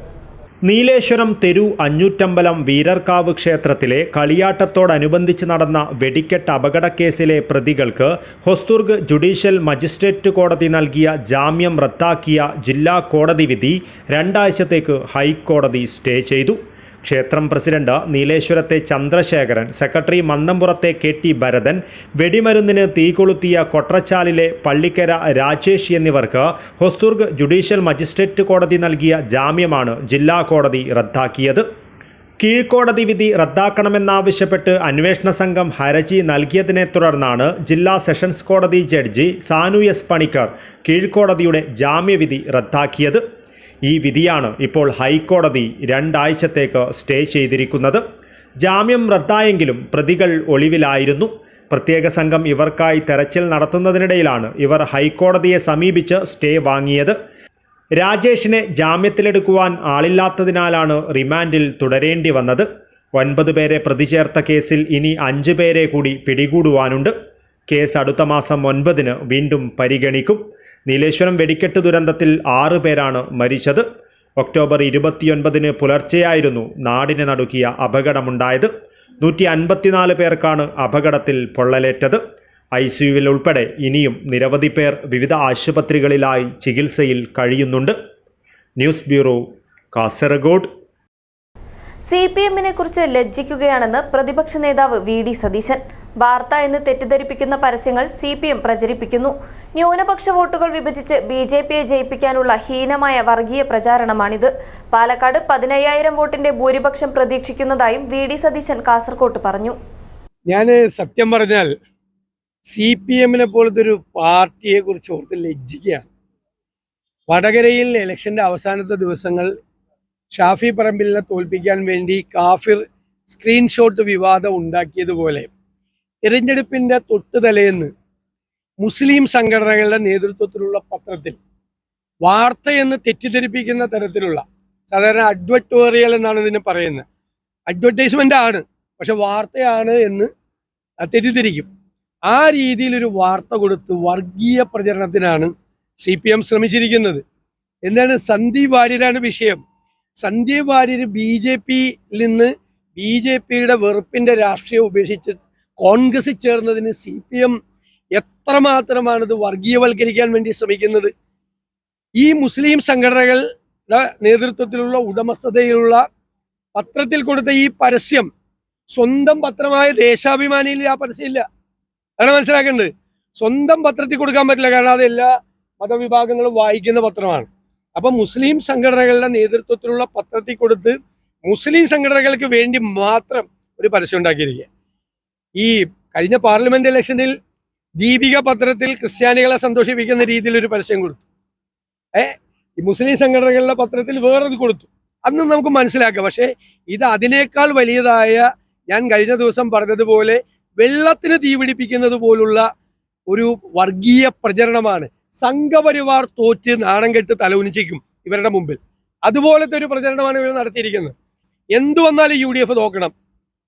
നീലേശ്വരം തെരു അഞ്ഞൂറ്റമ്പലം വീരർക്കാവ് ക്ഷേത്രത്തിലെ കളിയാട്ടത്തോടനുബന്ധിച്ച് നടന്ന വെടിക്കെട്ട് അപകടക്കേസിലെ പ്രതികൾക്ക് ഹൊസ്ദുർഗ് ജുഡീഷ്യൽ മജിസ്ട്രേറ്റ് കോടതി നൽകിയ ജാമ്യം റദ്ദാക്കിയ ജില്ലാ കോടതി വിധി 2 ആഴ്ചത്തേക്ക് ഹൈക്കോടതി സ്റ്റേ ചെയ്തു. ക്ഷേത്രം പ്രസിഡന്റ് നീലേശ്വരത്തെ ചന്ദ്രശേഖരൻ, സെക്രട്ടറി മന്നംപുറത്തെ KT ഭരതൻ, വെടിമരുന്നിന് തീ കൊളുത്തിയ കൊട്രച്ചാലിലെ പള്ളിക്കര രാജേഷ് എന്നിവർക്ക് ഹൊസ്ദുർഗ് ജുഡീഷ്യൽ മജിസ്ട്രേറ്റ് കോടതി നൽകിയ ജാമ്യമാണ് ജില്ലാ കോടതി റദ്ദാക്കിയത്. കീഴ്ക്കോടതി വിധി റദ്ദാക്കണമെന്നാവശ്യപ്പെട്ട് അന്വേഷണ സംഘം ഹർജി നൽകിയതിനെ തുടർന്നാണ് ജില്ലാ സെഷൻസ് കോടതി ജഡ്ജി സാനു S പണിക്കർ കീഴ്ക്കോടതിയുടെ ജാമ്യവിധി റദ്ദാക്കിയത്. ഈ വിധിയാണ് ഇപ്പോൾ ഹൈക്കോടതി 2 ആഴ്ചത്തേക്ക് സ്റ്റേ ചെയ്തിരിക്കുന്നത്. ജാമ്യം റദ്ദായെങ്കിലും പ്രതികൾ ഒളിവിലായിരുന്നു. പ്രത്യേക സംഘം ഇവർക്കായി തെരച്ചിൽ നടത്തുന്നതിനിടയിലാണ് ഇവർ ഹൈക്കോടതിയെ സമീപിച്ച് സ്റ്റേ വാങ്ങിയത്. രാജേഷിനെ ജാമ്യത്തിലെടുക്കുവാൻ ആളില്ലാത്തതിനാലാണ് റിമാൻഡിൽ തുടരേണ്ടി വന്നത്. 9 പേരെ പ്രതി ചേർത്ത കേസിൽ ഇനി 5 പേരെ കൂടി പിടികൂടുവാനുണ്ട്. കേസ് അടുത്ത മാസം 9-ന് വീണ്ടും പരിഗണിക്കും. നീലേശ്വരം വെടിക്കെട്ട് ദുരന്തത്തിൽ 6 പേരാണ് മരിച്ചത്. ഒക്ടോബർ 29-ന് പുലർച്ചെയായിരുന്നു നാടിനെ നടുക്കിയ അപകടമുണ്ടായത്. 154 പേർക്കാണ് അപകടത്തിൽ പൊള്ളലേറ്റത്. ICUവിൽ ഉൾപ്പെടെ ഇനിയും നിരവധി പേർ വിവിധ ആശുപത്രികളിലായി ചികിത്സയിൽ കഴിയുന്നുണ്ട്. News bureau, Kasaragod. CPM-നെ കുറിച്ച് ലജ്ജിക്കുകയാണെന്ന് പ്രതിപക്ഷ നേതാവ് VD സതീശൻ. വാർത്ത എന്ന് തെറ്റിദ്ധരിപ്പിക്കുന്ന പരസ്യങ്ങൾ CPM പ്രചരിപ്പിക്കുന്നു. ന്യൂനപക്ഷ വോട്ടുകൾ വിഭജിച്ച് BJPയെ ജയിപ്പിക്കാനുള്ള ഹീനമായ വർഗീയ പ്രചാരണമാണിത്. പാലക്കാട് 15,000 വോട്ടിന്റെ ഭൂരിപക്ഷം പ്രതീക്ഷിക്കുന്നതായും VD സതീശൻ കാസർകോട്ട് പറഞ്ഞു. ഞാൻ സത്യം പറഞ്ഞാൽ CPM-നെ പോലത്തെ ഒരു പാർട്ടിയെ കുറിച്ച് ഓർത്ത് ലജ്ജിക്കുകയാണ്. വടകരയിൽ ഇലക്ഷന്റെ അവസാനത്തെ ദിവസങ്ങൾ ഷാഫി പറമ്പിലിനെ തോൽപ്പിക്കാൻ വേണ്ടി കാഫിർ സ്ക്രീൻഷോട്ട് വിവാദം ഉണ്ടാക്കിയതുപോലെ തിരഞ്ഞെടുപ്പിന്റെ തൊട്ടുതലേന്ന് മുസ്ലിം സംഘടനകളുടെ നേതൃത്വത്തിലുള്ള പത്രത്തിൽ വാർത്തയെന്ന് തെറ്റിദ്ധരിപ്പിക്കുന്ന തരത്തിലുള്ള സാധാരണ അഡ്വർട്ടോറിയൽ എന്നാണ് ഇതിനെ പറയുന്നത്. അഡ്വർടൈസ്മെൻ്റ് ആണ്, പക്ഷെ വാർത്തയാണ് എന്ന് തെറ്റിദ്ധരിക്കും. ആ രീതിയിലൊരു വാർത്ത കൊടുത്ത് വർഗീയ പ്രചരണത്തിനാണ് CPM ശ്രമിച്ചിരിക്കുന്നത്. എന്താണ്, സന്ദീപ് വാര്യരാണ് വിഷയം. സന്ദീപ് വാര്യർ BJPയിൽ നിന്ന് BJPയുടെ വെറുപ്പിൻ്റെ രാഷ്ട്രീയം ഉപേക്ഷിച്ച് കോൺഗ്രസിൽ ചേർന്നതിന് CPM എത്രമാത്രമാണിത് വർഗീയവൽക്കരിക്കാൻ വേണ്ടി ശ്രമിക്കുന്നത്. ഈ മുസ്ലിം സംഘടനകളുടെ നേതൃത്വത്തിലുള്ള ഉടമസ്ഥതയിലുള്ള പത്രത്തിൽ കൊടുത്ത ഈ പരസ്യം സ്വന്തം പത്രമായ ദേശാഭിമാനിയിൽ ആ പരസ്യമില്ല. അതാണ് മനസ്സിലാക്കേണ്ടത്. സ്വന്തം പത്രത്തിൽ കൊടുക്കാൻ പറ്റില്ല, കാരണം അത് എല്ലാ മതവിഭാഗങ്ങളും വായിക്കുന്ന പത്രമാണ്. അപ്പം മുസ്ലിം സംഘടനകളുടെ നേതൃത്വത്തിലുള്ള പത്രത്തിൽ കൊടുത്ത് മുസ്ലിം സംഘടനകൾക്ക് വേണ്ടി മാത്രം ഒരു പരസ്യം ഉണ്ടാക്കിയിരിക്കുക. ഈ കഴിഞ്ഞ പാർലമെന്റ് ഇലക്ഷനിൽ ദീപിക പത്രത്തിൽ ക്രിസ്ത്യാനികളെ സന്തോഷിപ്പിക്കുന്ന രീതിയിൽ ഒരു പരസ്യം കൊടുത്തു. ഈ മുസ്ലിം സംഘടനകളുടെ പത്രത്തിൽ വേറൊരു കൊടുത്തു. അന്ന് നമുക്ക് മനസ്സിലാക്കാം. പക്ഷേ ഇത് അതിനേക്കാൾ വലിയതായ, ഞാൻ കഴിഞ്ഞ ദിവസം പറഞ്ഞതുപോലെ വെള്ളത്തിന് തീപിടിപ്പിക്കുന്നത് പോലുള്ള ഒരു വർഗീയ പ്രചരണമാണ്. സംഘപരിവാർ തോറ്റ് നാണം കെട്ട് തലകുനിച്ചിരിക്കും ഇവരുടെ മുമ്പിൽ. അതുപോലത്തെ ഒരു പ്രചരണമാണ് ഇവർ നടത്തിയിരിക്കുന്നത്. എന്തു വന്നാലും UDF നോക്കണം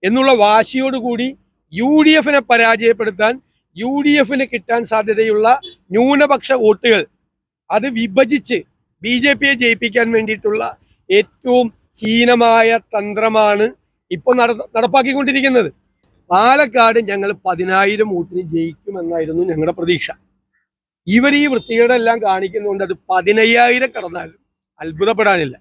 എന്നുള്ള വാശിയോടുകൂടി UDFനെ പരാജയപ്പെടുത്താൻ, UDFന് കിട്ടാൻ സാധ്യതയുള്ള ന്യൂനപക്ഷ വോട്ടുകൾ അത് വിഭജിച്ച് BJPയെ ജയിപ്പിക്കാൻ വേണ്ടിയിട്ടുള്ള ഏറ്റവും ഹീനമായ തന്ത്രമാണ് ഇപ്പോൾ നടപ്പാക്കിക്കൊണ്ടിരിക്കുന്നത്. പാലക്കാട് ഞങ്ങൾ 10,000 വോട്ടിന് ജയിക്കുമെന്നായിരുന്നു ഞങ്ങളുടെ പ്രതീക്ഷ. ഇവർ ഈ വൃത്തികേടെല്ലാം കാണിക്കുന്നതുകൊണ്ട് അത് 15,000 കടന്നാലും അത്ഭുതപ്പെടാനില്ല.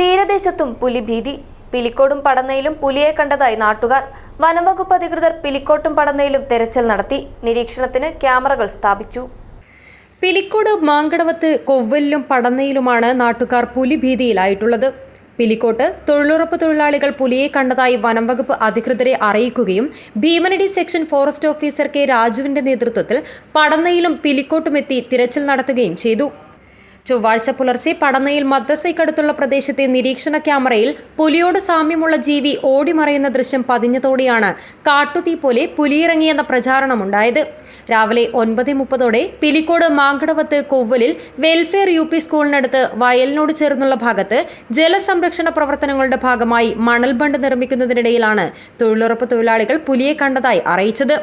തീരദേശത്തും പുലിഭീതി. പിലിക്കോടും പടന്നയിലും പുലിയെ കണ്ടതായി നാട്ടുകാർ. വനംവകുപ്പ് അധികൃതർ പിലിക്കോട്ടും പടന്നയിലും തെരച്ചിൽ നടത്തി. നിരീക്ഷണത്തിന് ക്യാമറകൾ സ്ഥാപിച്ചു. പിലിക്കോട്, മാങ്കടവത്ത്, കൊവ്വലിലും പടന്നയിലുമാണ് നാട്ടുകാർ പുലിഭീതിയിലായിട്ടുള്ളത്. പിലിക്കോട്ട് തൊഴിലുറപ്പ് തൊഴിലാളികൾ പുലിയെ കണ്ടതായി വനംവകുപ്പ് അധികൃതരെ അറിയിക്കുകയും Bheemanadi section forest officer K. രാജുവിന്റെ നേതൃത്വത്തിൽ പടന്നയിലും പിലിക്കോട്ടുമെത്തി തിരച്ചിൽ നടത്തുകയും ചെയ്തു. ചൊവ്വാഴ്ച പുലർച്ചെ പടന്നയിൽ മദ്രസയ്ക്കടുത്തുള്ള പ്രദേശത്തെ നിരീക്ഷണ ക്യാമറയിൽ പുലിയോട് സാമ്യമുള്ള ജീവി ഓടിമറയുന്ന ദൃശ്യം പതിഞ്ഞതോടെയാണ് കാട്ടുതീ പോലെ പുലിയിറങ്ങിയെന്ന പ്രചാരണമുണ്ടായത്. രാവിലെ 9:30 പിലിക്കോട്, മാങ്കടവത്ത്, കൊവ്വലിൽ വെൽഫെയർ UP സ്കൂളിനടുത്ത് വയലിനോട് ചേർന്നുള്ള ഭാഗത്ത് ജലസംരക്ഷണ പ്രവർത്തനങ്ങളുടെ ഭാഗമായി മണൽ ബണ്ട് നിർമ്മിക്കുന്നതിനിടയിലാണ് തൊഴിലുറപ്പ് തൊഴിലാളികൾ പുലിയെ കണ്ടതായി അറിയിച്ചത്.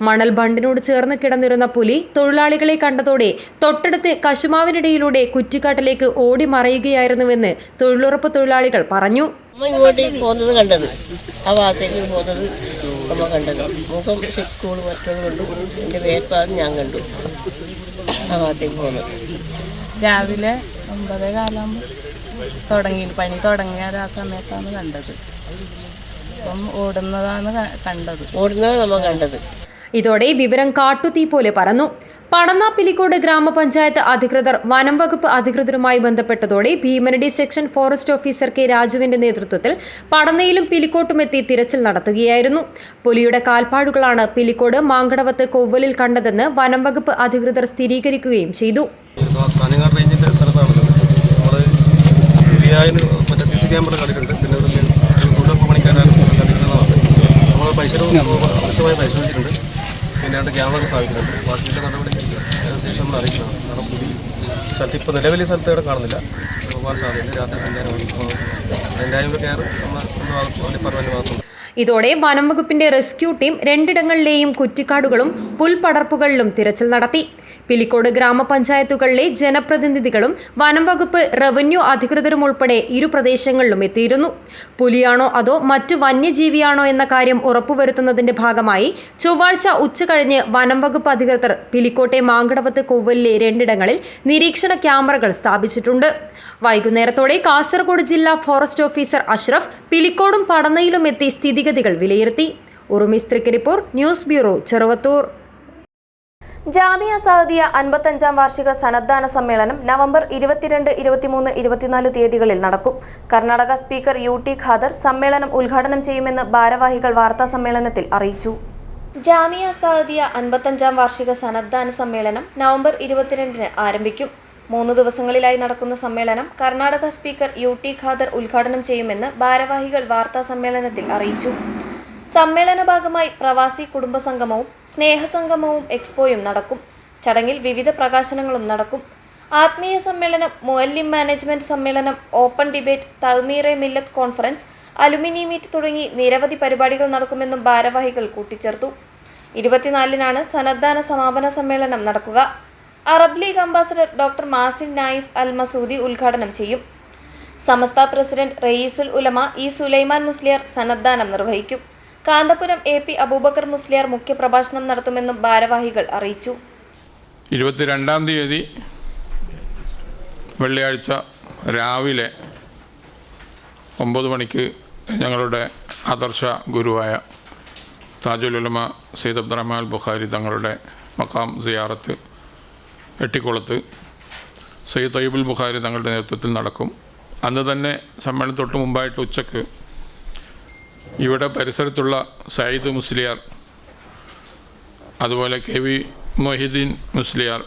മണൽ ബണ്ടിനോട് ചേർന്ന് കിടന്നിരുന്ന പുലി തൊഴിലാളികളെ കണ്ടതോടെ തൊട്ടടുത്ത് കശുമാവിനിടയിലൂടെ കുറ്റിക്കാട്ടിലേക്ക് ഓടി മറയുകയായിരുന്നുവെന്ന് തൊഴിലുറപ്പ് തൊഴിലാളികൾ പറഞ്ഞു. ഇങ്ങോട്ടേക്ക് പോകുന്നത് കണ്ടത്, ആ ഭാഗത്തേക്ക് പോകുന്നത് നമ്മൾ കണ്ടത്. മുഖം സ്കൂൾ മറ്റൊന്നും കണ്ടു, എൻ്റെ വേഗം ഞാൻ കണ്ടു ആ ഭാഗത്തേക്ക് പോകുന്നത്. രാവിലെ 9:15 തുടങ്ങി, പണി തുടങ്ങിയ ആ സമയത്താണ് കണ്ടത്. അപ്പം ഓടുന്നതാണ് കണ്ടത്, ഓടുന്നത് നമ്മൾ കണ്ടത്. ഇതോടെ വിവരം കാട്ടുതീ പോലെ പറന്നു. പടന്ന പിലിക്കോട് ഗ്രാമപഞ്ചായത്ത് അധികൃതർ വനംവകുപ്പ് അധികൃതരുമായി ബന്ധപ്പെട്ടതോടെ Bheemanadi section forest officer K. രാജുവിന്റെ നേതൃത്വത്തിൽ പടന്നയിലും പിലിക്കോട്ടുമെത്തി തിരച്ചിൽ നടത്തുകയായിരുന്നു. പുലിയുടെ കാൽപ്പാടുകളാണ് പിലിക്കോട്, മാങ്കടവത്ത്, കൊവ്വലിൽ കണ്ടതെന്ന് വനംവകുപ്പ് അധികൃതർ സ്ഥിരീകരിക്കുകയും ചെയ്തു. പിന്നെ ക്യാമറ സ്ഥാപിക്കുന്നുണ്ട്. ബാക്കിയുള്ള നടപടി ശേഷം നമ്മൾ അറിയിക്കണം. കാരണം പുലി സ്ഥലത്ത് ഇപ്പോൾ നിലവിലെ സ്ഥലത്ത് ഇവിടെ കാണുന്നില്ല, പോകാൻ സാധ്യതയുണ്ട്. രാത്രി സഞ്ചാരമാണ്. അതിൻ്റെ കെയർ നമ്മൾ ഡിപ്പാർട്ട്മെൻറ്റ് ഭാഗത്തുണ്ട്. ഇതോടെ വനംവകുപ്പിന്റെ റെസ്ക്യൂ ടീം 2 ഇടങ്ങളിലെയും കുറ്റിക്കാടുകളും പുൽപടർപ്പുകളിലും തിരച്ചിൽ നടത്തി. പിലിക്കോട് ഗ്രാമപഞ്ചായത്തുകളിലെ ജനപ്രതിനിധികളും വനംവകുപ്പ്, റവന്യൂ അധികൃതരും ഉൾപ്പെടെ ഇരു പ്രദേശങ്ങളിലും എത്തിയിരുന്നു. പുലിയാണോ അതോ മറ്റു വന്യജീവിയാണോ എന്ന കാര്യം ഉറപ്പുവരുത്തുന്നതിന്റെ ഭാഗമായി ചൊവ്വാഴ്ച ഉച്ചകഴിഞ്ഞ് വനംവകുപ്പ് അധികൃതർ പിലിക്കോട്ടെ, മാങ്കടവത്ത്, കൊവ്വലിലെ 2 ഇടങ്ങളിൽ നിരീക്ഷണ ക്യാമറകൾ സ്ഥാപിച്ചിട്ടുണ്ട്. വൈകുന്നേരത്തോടെ കാസർഗോഡ് ജില്ലാ ഫോറസ്റ്റ് ഓഫീസർ അഷ്റഫ് പിലിക്കോടും പടന്നയിലും എത്തി സ്ഥിതിഗതികൾ വിലയിരുത്തി. ഉറുമിസ്ത്രിക്ക് report, news bureau, Cheruvathur. Jamia Saadiya 55-ാം വാർഷിക സന്നദ്ധാന സമ്മേളനം നവംബർ 22, 23, 24 തീയതികളിൽ നടക്കും. കർണാടക സ്പീക്കർ UT ഖാദർ സമ്മേളനം ഉദ്ഘാടനം ചെയ്യുമെന്ന് ഭാരവാഹികൾ വാർത്താ സമ്മേളനത്തിൽ അറിയിച്ചു. ജാമിയ സഅദിയ 55-ാം വാർഷിക സന്നദ്ധാന സമ്മേളനം നവംബർ 22-ന് ആരംഭിക്കും. 3 ദിവസങ്ങളിലായി നടക്കുന്ന സമ്മേളനം കർണാടക സ്പീക്കർ UT ഖാദർ ഉദ്ഘാടനം ചെയ്യുമെന്ന് ഭാരവാഹികൾ വാർത്താ സമ്മേളനത്തിൽ അറിയിച്ചു. സമ്മേളന ഭാഗമായി പ്രവാസി കുടുംബ സംഗമവും സ്നേഹസംഗമവും എക്സ്പോയും നടക്കും. ചടങ്ങിൽ വിവിധ പ്രകാശനങ്ങളും നടക്കും. ആത്മീയ സമ്മേളനം, മുഅല്ലിം മാനേജ്മെന്റ് സമ്മേളനം, open debate, Tahmeere Millath conference, alumni meet തുടങ്ങി നിരവധി പരിപാടികൾ നടക്കുമെന്നും ഭാരവാഹികൾ കൂട്ടിച്ചേർത്തു. 24-നാണ് സന്നദ്ധാന സമാപന സമ്മേളനം നടക്കുക. Arab League ambassador doctor Mazin Naif al Masoodi ഉദ്ഘാടനം ചെയ്യും. സമസ്ത പ്രസിഡന്റ് റയീസുൽ ഉലമ ഇ സുലൈമാൻ മുസ്ലിയാർ സന്നദ്ധാനം നിർവഹിക്കും. കാന്തപുരം AP അബൂബക്കർ മുസ്ലിയാർ മുഖ്യപ്രഭാഷണം നടത്തുമെന്നും ഭാരവാഹികൾ അറിയിച്ചു. 22-ാം തീയതി വെള്ളിയാഴ്ച രാവിലെ 9 മണിക്ക് ഞങ്ങളുടെ ആദർശ ഗുരുവായ താജുൽ ഉലമ സയ്യിദ് അബ്ദുറഹ്മാൻ ബുഖാരി തങ്ങളുടെ മഖാം സിയാറത്ത് എട്ടിക്കുളത്ത് സയ്യിദ് തയ്യിബുൽ ബുഖാരി തങ്ങളുടെ നേതൃത്വത്തിൽ നടക്കും. അന്ന് തന്നെ സമ്മേളനം തൊട്ട് മുമ്പായിട്ട് ഉച്ചക്ക് ഇവിടെ പരിസരത്തുള്ള സയ്യിദ് മുസ്ലിയാർ, അതുപോലെ KV മൊഹീദ്ദീൻ മുസ്ലിയാർ,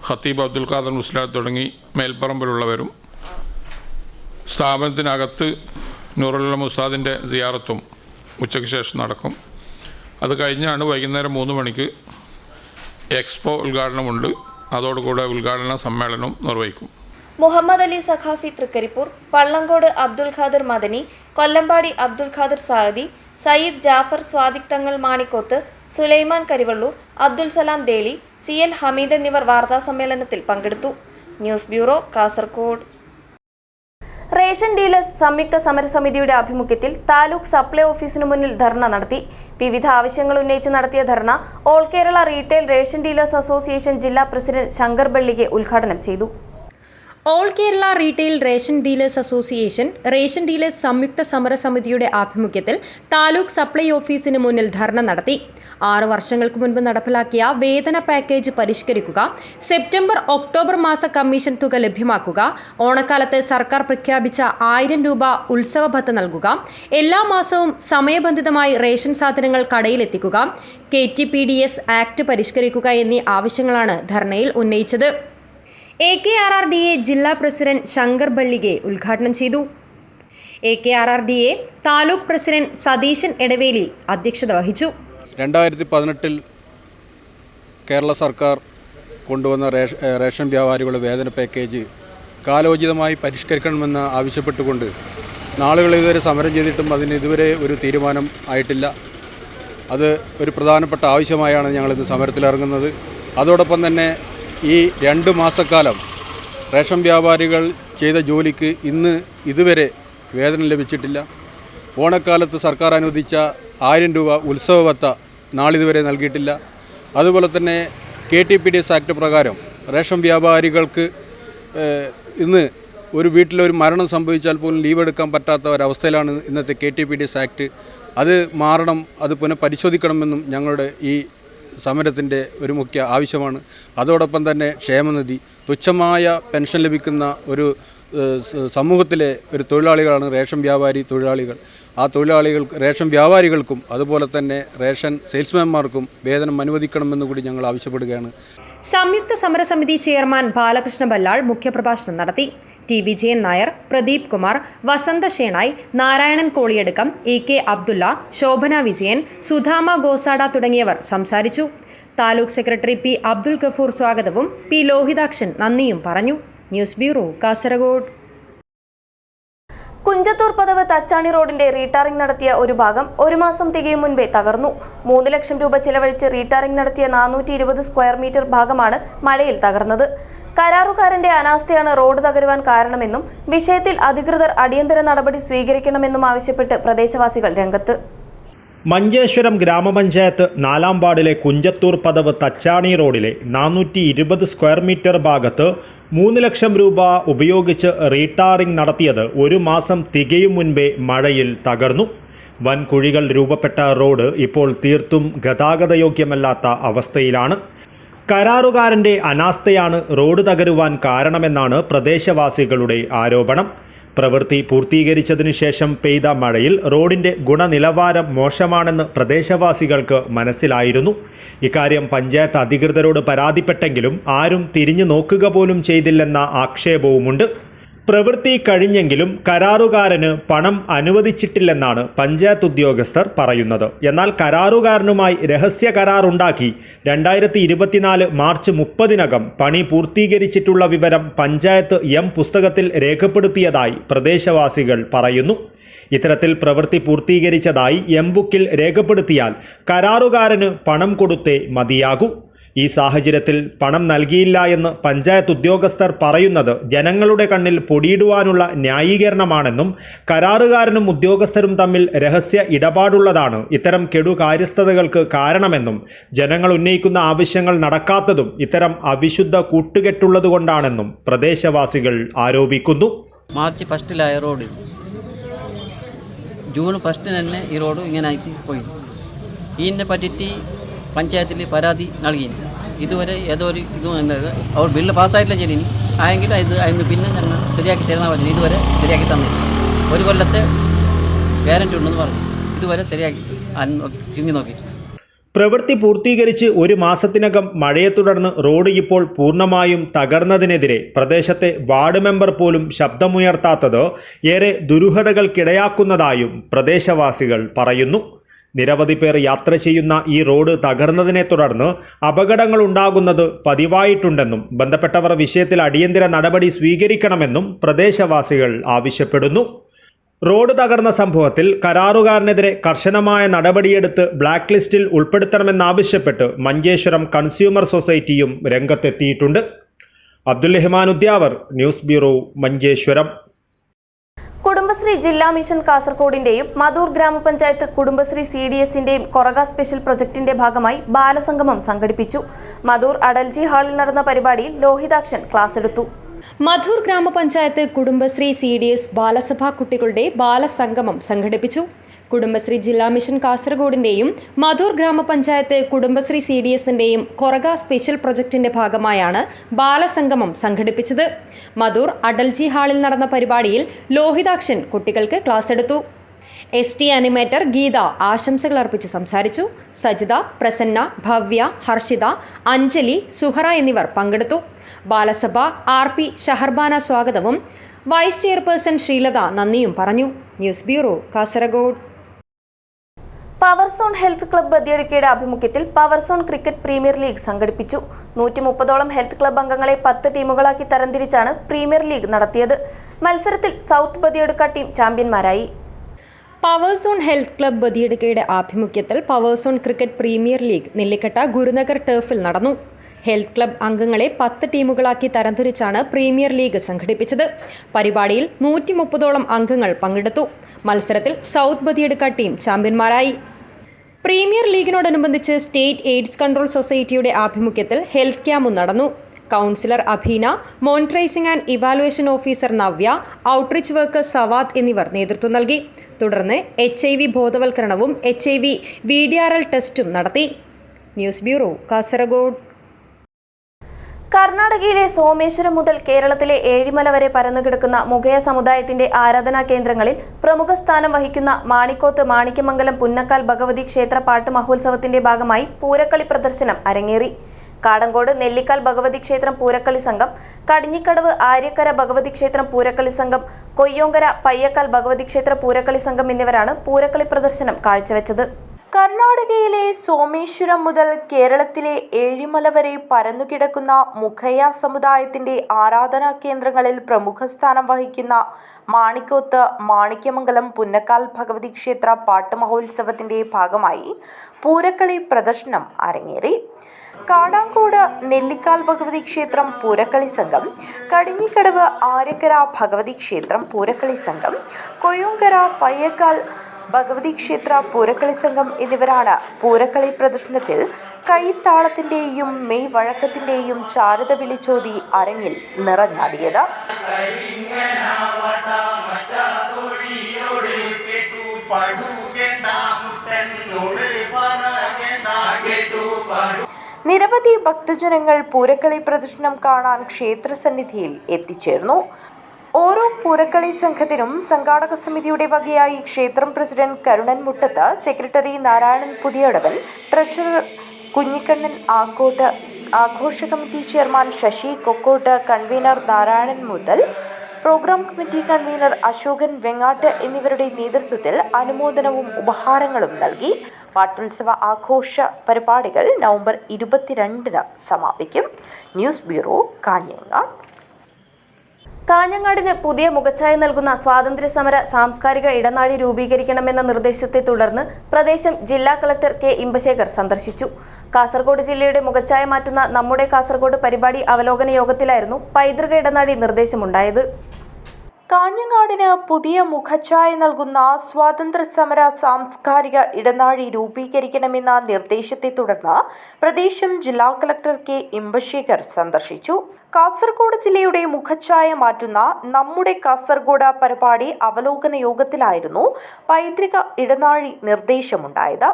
ഖത്തീബ് അബ്ദുൽ ഖാദർ മുസ്ലിയാർ തുടങ്ങി മേൽപ്പറമ്പിലുള്ളവരും സ്ഥാപനത്തിനകത്ത് നൂറുൽ ഉലമ ഉസ്താദിൻ്റെ സിയാറത്തും ഉച്ചയ്ക്ക് ശേഷം നടക്കും. അത് കഴിഞ്ഞാണ് വൈകുന്നേരം 3 മണിക്ക് എക്സ്പോ ഉദ്ഘാടനമുണ്ട്. അതോടുകൂടെ ഉദ്ഘാടന സമ്മേളനം നിർവഹിക്കും. മുഹമ്മദ് അലി സഖാഫി തൃക്കരിപ്പൂർ, പള്ളങ്കോട് അബ്ദുൽ ഖാദർ മദനി, കൊല്ലമ്പാടി അബ്ദുൽ ഖാദർ സാദി, സയ്യിദ് ജാഫർ സ്വാദിഖ് തങ്ങൾ മാണിക്കോത്ത്, സുലൈമാൻ കരിവള്ളൂർ, അബ്ദുൽ സലാം ദേലി, CL ഹമീദ് എന്നിവർ വാർത്താസമ്മേളനത്തിൽ പങ്കെടുത്തു. News bureau, Kasaragod. Ration dealers സംയുക്ത സമരസമിതിയുടെ ആഭിമുഖ്യത്തിൽ താലൂക്ക് സപ്ലൈ ഓഫീസിനു മുന്നിൽ ധർണ നടത്തി. വിവിധ ആവശ്യങ്ങൾ ഉന്നയിച്ച് നടത്തിയ ധർണ all Kerala retail ration dealers association ജില്ലാ പ്രസിഡന്റ് ശങ്കർ ബള്ളികെ ഉദ്ഘാടനം ചെയ്തു. All Kerala retail ration dealers association ration dealers സംയുക്ത സമരസമിതിയുടെ ആഭിമുഖ്യത്തിൽ താലൂക്ക് സപ്ലൈ ഓഫീസിന് മുന്നിൽ ധർണ നടത്തി. 6 വർഷങ്ങൾക്ക് മുൻപ് നടപ്പിലാക്കിയ വേതന പാക്കേജ് പരിഷ്കരിക്കുക, സെപ്റ്റംബർ-ഒക്ടോബർ മാസ കമ്മീഷൻ തുക ലഭ്യമാക്കുക, ഓണക്കാലത്ത് സർക്കാർ പ്രഖ്യാപിച്ച 1000 രൂപ ഉത്സവ ഭത്ത നൽകുക, എല്ലാ മാസവും സമയബന്ധിതമായി റേഷൻ സാധനങ്ങൾ കടയിലെത്തിക്കുക, KTPDS ആക്ട് പരിഷ്കരിക്കുക എന്നീ ആവശ്യങ്ങളാണ് ധർണയിൽ ഉന്നയിച്ചത്. AKRRDA ജില്ലാ പ്രസിഡന്റ് ശങ്കർ ബള്ളികെ ഉദ്ഘാടനം ചെയ്തു. AKRRDA താലൂക്ക് പ്രസിഡന്റ് സതീശൻ എടവേലി അധ്യക്ഷത വഹിച്ചു. 2018 കേരള സർക്കാർ കൊണ്ടുവന്ന റേഷൻ വ്യാപാരികളുടെ വേതന പാക്കേജ് കാലോചിതമായി പരിഷ്കരിക്കണമെന്ന് ആവശ്യപ്പെട്ടുകൊണ്ട് നാളുകൾ ഇതുവരെ സമരം ചെയ്തിട്ടും അതിന് ഇതുവരെ ഒരു തീരുമാനം ആയിട്ടില്ല. അത് ഒരു പ്രധാനപ്പെട്ട ആവശ്യമായാണ് ഞങ്ങളിന്ന് സമരത്തിലിറങ്ങുന്നത്. അതോടൊപ്പം തന്നെ ഈ 2 മാസക്കാലം റേഷൻ വ്യാപാരികൾ ചെയ്ത ജോലിക്ക് ഇതുവരെ വേതനം ലഭിച്ചിട്ടില്ല. ഓണക്കാലത്ത് സർക്കാർ അനുവദിച്ച 1000 രൂപ ഉത്സവ ഭത്ത നാളിതുവരെ നൽകിയിട്ടില്ല. അതുപോലെ തന്നെ KTPDS ആക്ട് പ്രകാരം റേഷൻ വ്യാപാരികൾക്ക് ഇന്ന് ഒരു വീട്ടിലൊരു മരണം സംഭവിച്ചാൽ പോലും ലീവ് എടുക്കാൻ പറ്റാത്ത ഒരവസ്ഥയിലാണ് ഇന്നത്തെ KTPDS ആക്ട്. അത് മാറണം, അത് പുനഃപരിശോധിക്കണമെന്നും ഞങ്ങളുടെ ഈ സമരത്തിൻ്റെ ഒരു മുഖ്യ ആവശ്യമാണ്. അതോടൊപ്പം തന്നെ ക്ഷേമനിധി, തുച്ഛമായ പെൻഷൻ ലഭിക്കുന്ന ഒരു സമൂഹത്തിലെ ഒരു തൊഴിലാളികളാണ് റേഷൻ വ്യാപാരി തൊഴിലാളികൾ. ആ റേഷൻ വ്യാപാരികൾക്കും അതുപോലെ തന്നെ റേഷൻ സെയിൽസ്മാൻമാർക്കും വേതനം അനുവദിക്കണമെന്ന് കൂടി ഞങ്ങൾ ആവശ്യപ്പെടുകയാണ്. സംയുക്ത സമരസമിതി ചെയർമാൻ ബാലകൃഷ്ണ ബല്ലാൾ മുഖ്യപ്രഭാഷണം നടത്തി. ടി വിജയൻ നായർ, പ്രദീപ് കുമാർ, വസന്ത ഷേണായ്, നാരായണൻ കോളിയടുക്കം, AK അബ്ദുള്ള, ശോഭന വിജയൻ, സുധാമ ഗോസാഡ തുടങ്ങിയവർ സംസാരിച്ചു. താലൂക്ക് സെക്രട്ടറി P അബ്ദുൽ ഗഫൂർ സ്വാഗതവും P ലോഹിതാക്ഷൻ നന്ദിയും പറഞ്ഞു. News bureau, Kasaragod. കുഞ്ചത്തൂർ പദവ് തച്ചാണി റോഡിന്റെ റീടാറിംഗ് നടത്തിയ ഒരു ഭാഗം 1 മാസം തികയും മുൻപേ തകർന്നു. 3 ലക്ഷം രൂപ ചെലവഴിച്ച് റീടാറിംഗ് നടത്തിയ 420 സ്ക്വയർ മീറ്റർ ഭാഗമാണ് മഴയിൽ തകർന്നത്. കരാറുകാരന്റെ അനാസ്ഥയാണ് റോഡ് തകരുവാൻ കാരണമെന്നും വിഷയത്തിൽ അധികൃതർ അടിയന്തര നടപടി സ്വീകരിക്കണമെന്നും ആവശ്യപ്പെട്ട് പ്രദേശവാസികൾ രംഗത്ത്. മഞ്ചേശ്വരം ഗ്രാമപഞ്ചായത്ത് 4-ാം വാർഡിലെ കുഞ്ചത്തൂർ പദവ് തച്ചാണി റോഡിലെ 420 സ്ക്വയർ മീറ്റർ ഭാഗത്ത് 3 ലക്ഷം രൂപ ഉപയോഗിച്ച് റീടാറിംഗ് നടത്തിയത് 1 മാസം തികയും മുൻപേ മഴയിൽ തകർന്നു. വൻ കുഴികൾ രൂപപ്പെട്ട റോഡ് ഇപ്പോൾ തീർത്തും ഗതാഗതയോഗ്യമല്ലാത്ത അവസ്ഥയിലാണ്. കരാറുകാരൻ്റെ അനാസ്ഥയാണ് റോഡ് തകരുവാൻ കാരണമെന്നാണ് പ്രദേശവാസികളുടെ ആരോപണം. പ്രവൃത്തി പൂർത്തീകരിച്ചതിനു ശേഷം പെയ്ത മഴയിൽ റോഡിൻ്റെ ഗുണനിലവാരം മോശമാണെന്ന് പ്രദേശവാസികൾക്ക് മനസ്സിലായിരുന്നു. ഇക്കാര്യം പഞ്ചായത്ത് അധികൃതരോട് പരാതിപ്പെട്ടെങ്കിലും ആരും തിരിഞ്ഞു നോക്കുക പോലും ചെയ്തില്ലെന്ന ആക്ഷേപവുമുണ്ട്. പ്രവൃത്തി കഴിഞ്ഞെങ്കിലും കരാറുകാരന് പണം അനുവദിച്ചിട്ടില്ലെന്നാണ് പഞ്ചായത്ത് ഉദ്യോഗസ്ഥർ പറയുന്നത്. എന്നാൽ കരാറുകാരനുമായി രഹസ്യ കരാറുണ്ടാക്കി 2024 മാർച്ച് 30-നകം പണി പൂർത്തീകരിച്ചിട്ടുള്ള വിവരം പഞ്ചായത്ത് പുസ്തകത്തിൽ രേഖപ്പെടുത്തിയതായി പ്രദേശവാസികൾ പറയുന്നു. ഇത്തരത്തിൽ പ്രവൃത്തി പൂർത്തീകരിച്ചതായി ബുക്കിൽ രേഖപ്പെടുത്തിയാൽ കരാറുകാരന് പണം കൊടുത്തേ മതിയാകൂ. ഈ സാഹചര്യത്തിൽ പണം നൽകിയില്ല എന്ന് പഞ്ചായത്ത് ഉദ്യോഗസ്ഥർ പറയുന്നത് ജനങ്ങളുടെ കണ്ണിൽ പൊടിയിടുവാനുള്ള ന്യായീകരണമാണെന്നും കരാറുകാരനും ഉദ്യോഗസ്ഥരും തമ്മിൽ രഹസ്യ ഇടപാടുള്ളതാണ് ഇത്തരം കെടുകാര്യസ്ഥതകൾക്ക് കാരണമെന്നും ജനങ്ങൾ ഉന്നയിക്കുന്ന ആവശ്യങ്ങൾ നടക്കാത്തതും ഇത്തരം അവിശുദ്ധ കൂട്ടുകെട്ടുള്ളതുകൊണ്ടാണെന്നും പ്രദേശവാസികൾ ആരോപിക്കുന്നു. മാർച്ച് 1 റോഡ് ജൂൺ 1 തന്നെ ഈ റോഡ് ഇങ്ങനെ ആക്കി പോയി. ഇതിനെ പറ്റിയിട്ട് പഞ്ചായത്തിൽ പരാതി നൽകി. ഇതുവരെ ഏതൊരു ഇതും എന്നത് അവർ ബില്ല് പാസ്സായിട്ടില്ല ശരി ആയെങ്കിലും അതിന് പിന്നെ ഞങ്ങൾ ശരിയാക്കി തരുന്ന പറഞ്ഞു. ഇതുവരെ ശരിയാക്കി തന്നില്ല. 1 കൊല്ലത്തെ ഗ്യാരണ്ടി ഉണ്ടെന്ന് പറഞ്ഞു. ഇതുവരെ ശരിയാക്കി തിങ്ങി നോക്കി. പ്രവൃത്തി പൂർത്തീകരിച്ച് 1 മാസത്തിനകം മഴയെ തുടർന്ന് റോഡ് ഇപ്പോൾ പൂർണ്ണമായും തകർന്നതിനെതിരെ പ്രദേശത്തെ വാർഡ് മെമ്പർ പോലും ശബ്ദമുയർത്താത്തത് ഏറെ ദുരൂഹതകൾക്കിടയാക്കുന്നതായും പ്രദേശവാസികൾ പറയുന്നു. നിരവധി പേർ യാത്ര ചെയ്യുന്ന ഈ റോഡ് തകർന്നതിനെ തുടർന്ന് അപകടങ്ങൾ ഉണ്ടാകുന്നത് പതിവായിട്ടുണ്ടെന്നും ബന്ധപ്പെട്ടവർ വിഷയത്തിൽ അടിയന്തര നടപടി സ്വീകരിക്കണമെന്നും പ്രദേശവാസികൾ ആവശ്യപ്പെടുന്നു. റോഡ് തകർന്ന സംഭവത്തിൽ കരാറുകാരനെതിരെ കർശനമായ നടപടിയെടുത്ത് ബ്ലാക്ക് ലിസ്റ്റിൽ ഉൾപ്പെടുത്തണമെന്നാവശ്യപ്പെട്ട് മഞ്ചേശ്വരം കൺസ്യൂമർ സൊസൈറ്റിയും രംഗത്തെത്തിയിട്ടുണ്ട്. Abdul Rahman Udyavar, news bureau, Manjeshwaram. കുടുംബശ്രീ ജില്ലാ മിഷൻ കാസർഗോഡിന്റെയും മധൂർ ഗ്രാമപഞ്ചായത്ത് കുടുംബശ്രീ CDSന്റെയും കൊറഗ സ്പെഷ്യൽ പ്രൊജക്ടിന്റെ ഭാഗമായി ബാലസംഗമം സംഘടിപ്പിച്ചു. മധൂർ അടൽജി ഹാളിൽ നടന്ന പരിപാടിയിൽ ലോഹിതാക്ഷൻ ക്ലാസ് എടുത്തു. മധൂർ ഗ്രാമപഞ്ചായത്ത് കുടുംബശ്രീ CDS ബാലസഭാ കുട്ടികളുടെ ബാലസംഗമം സംഘടിപ്പിച്ചു. കുടുംബശ്രീ ജില്ലാ മിഷൻ കാസർഗോഡിന്റെയും മധൂർ ഗ്രാമപഞ്ചായത്ത് കുടുംബശ്രീ CDSന്റെയും കൊറഗ സ്പെഷ്യൽ പ്രൊജക്ടിന്റെ ഭാഗമായാണ് ബാലസംഗമം സംഘടിപ്പിച്ചത്. മധൂർ അടൽജി ഹാളിൽ നടന്ന പരിപാടിയിൽ ലോഹിതാക്ഷൻ കുട്ടികൾക്ക് ക്ലാസ് എടുത്തു. ST ആനിമേറ്റർ ഗീത ആശംസകൾ അർപ്പിച്ച് സംസാരിച്ചു. സജിത, പ്രസന്ന, ഭവ്യ, ഹർഷിത, അഞ്ജലി, സുഹറ എന്നിവർ പങ്കെടുത്തു. ബാലസഭ RP ഷഹർബാന സ്വാഗതവും വൈസ് ചെയർപേഴ്സൺ ശ്രീലത നന്ദിയും പറഞ്ഞു. News bureau, Kasaragod. Power zone health club ബദിയടുക്കയുടെ ആഭിമുഖ്യത്തിൽ power zone cricket premier league സംഘടിപ്പിച്ചു. 130ഓളം ഹെൽത്ത് ക്ലബ്ബ് അംഗങ്ങളെ 10 ടീമുകളാക്കി തരംതിരിച്ചാണ് പ്രീമിയർ ലീഗ് നടത്തിയത്. മത്സരത്തിൽ സൗത്ത് ബദിയടുക്ക ടീം ചാമ്പ്യന്മാരായി. പവർ സോൺ ഹെൽത്ത് ക്ലബ്ബ് ബദിയടുക്കയുടെ ആഭിമുഖ്യത്തിൽ power zone cricket premier league Nellikatta Gurunagar ടർഫിൽ നടന്നു. ഹെൽത്ത് ക്ലബ്ബ് അംഗങ്ങളെ 10 ടീമുകളാക്കി തരംതിരിച്ചാണ് പ്രീമിയർ ലീഗ് സംഘടിപ്പിച്ചത്. പരിപാടിയിൽ 130ഓളം അംഗങ്ങൾ പങ്കെടുത്തു. മത്സരത്തിൽ സൗത്ത് ബദിയടുക്ക ടീം ചാമ്പ്യന്മാരായി. പ്രീമിയർ ലീഗിനോടനുബന്ധിച്ച് സ്റ്റേറ്റ് എയ്ഡ്സ് കൺട്രോൾ സൊസൈറ്റിയുടെ ആഭിമുഖ്യത്തിൽ ഹെൽത്ത് ക്യാമ്പും നടന്നു. Councillor Abheena, monitorising and evaluation officer Navya, outreach worker Sawad എന്നിവർ നേതൃത്വം നൽകി. തുടർന്ന് HIV ബോധവൽക്കരണവും HIV VDRL ടെസ്റ്റും നടത്തി. News bureau, Kasaragod. കർണാടകയിലെ സോമേശ്വരം മുതൽ കേരളത്തിലെ ഏഴിമല വരെ പരന്നുകിടക്കുന്ന മുഖയ സമുദായത്തിന്റെ ആരാധനാ കേന്ദ്രങ്ങളിൽ പ്രമുഖ സ്ഥാനം വഹിക്കുന്ന മാണിക്കോത്ത് മാണിക്യമംഗലം പുന്നക്കാൽ ഭഗവതി ക്ഷേത്ര പാട്ട് മഹോത്സവത്തിന്റെ ഭാഗമായി പൂരക്കളി പ്രദർശനം അരങ്ങേറി. കാടങ്കോട് നെല്ലിക്കാൽ ഭഗവതി ക്ഷേത്രം പൂരക്കളി സംഘം, കടിഞ്ഞിക്കടവ് ആര്യക്കര ഭഗവതി ക്ഷേത്രം പൂരക്കളി സംഘം, കൊയ്യോങ്കര പയ്യക്കാൽ ഭഗവതി ക്ഷേത്ര പൂരക്കളി സംഘം എന്നിവരാണ് പൂരക്കളി പ്രദർശനം കാഴ്ചവെച്ചത്. കർണാടകയിലെ സോമേശ്വരം മുതൽ കേരളത്തിലെ ഏഴിമല വരെ പരന്നുകിടക്കുന്ന മുഖയ സമുദായത്തിന്റെ ആരാധനാ കേന്ദ്രങ്ങളിൽ പ്രമുഖ സ്ഥാനം വഹിക്കുന്ന മാണിക്കോത്ത് മാണിക്യമംഗലം പുന്നക്കാൽ ഭഗവതി ക്ഷേത്ര പാട്ട് മഹോത്സവത്തിന്റെ ഭാഗമായി പൂരക്കളി പ്രദർശനം അരങ്ങേറി. കാടാങ്കോട് നെല്ലിക്കാൽ ഭഗവതി ക്ഷേത്രം പൂരക്കളി സംഘം, കടിഞ്ഞിക്കടവ് ആര്യക്കര ഭഗവതി ക്ഷേത്രം പൂരക്കളി സംഘം, കൊയ്യോങ്കര പയ്യക്കാൽ ഭഗവതി ക്ഷേത്ര പൂരക്കളി സംഘം എന്നിവരാണ് പൂരക്കളി പ്രദർശനത്തിൽ കൈത്താളത്തിന്റെയും മെയ് വഴക്കത്തിന്റെയും ചാരുത വിളിച്ചോതി അരങ്ങിൽ നിറഞ്ഞാടിയത്. നിരവധി ഭക്തജനങ്ങൾ പൂരക്കളി പ്രദർശനം കാണാൻ ക്ഷേത്രസന്നിധിയിൽ എത്തിച്ചേർന്നു. ഓരോ പൂരക്കളി സംഘത്തിനും സംഘാടക സമിതിയുടെ വകയായി ക്ഷേത്രം president Karunan Muttath, secretary Narayanan Puthiyadavan, treasurer Kunhikannan Akkot, ആഘോഷ committee chairman Sasi Kokkot, convener Narayanan മുതൽ, programme committee convener Ashokan Vengatt എന്നിവരുടെ നേതൃത്വത്തിൽ അനുമോദനവും ഉപഹാരങ്ങളും നൽകി. പാട്ടുത്സവ ആഘോഷ പരിപാടികൾ നവംബർ 22 സമാപിക്കും. News bureau, Kanhangad. കാഞ്ഞങ്ങാടിന് പുതിയ മുഖച്ഛായ നൽകുന്ന സ്വാതന്ത്ര്യസമര സാംസ്കാരിക ഇടനാഴി രൂപീകരിക്കണമെന്ന നിർദ്ദേശത്തെ തുടർന്ന് പ്രദേശം ജില്ലാ കളക്ടർ കെ ഇമ്പശേഖർ സന്ദർശിച്ചു. കാസർഗോഡ് ജില്ലയുടെ മുഖച്ഛായ മാറ്റുന്ന നമ്മുടെ കാസർഗോഡ് പരിപാടി അവലോകന യോഗത്തിലായിരുന്നു പൈതൃക ഇടനാഴി നിർദ്ദേശമുണ്ടായത്. കാഞ്ഞങ്ങാടിന് പുതിയ മുഖച്ഛായ നൽകുന്ന സ്വാതന്ത്ര്യ സമര സാംസ്കാരിക ഇടനാഴി രൂപീകരിക്കണമെന്ന നിർദ്ദേശത്തെ തുടർന്ന് പ്രദേശം ജില്ലാ കളക്ടർ കെ ഇമ്പശേഖർ സന്ദർശിച്ചു. കാസർഗോഡ് ജില്ലയുടെ മുഖച്ഛായ മാറ്റുന്ന നമ്മുടെ കാസർഗോഡ് പരിപാടി അവലോകന യോഗത്തിലായിരുന്നു പൈതൃക ഇടനാഴി നിർദ്ദേശമുണ്ടായത്.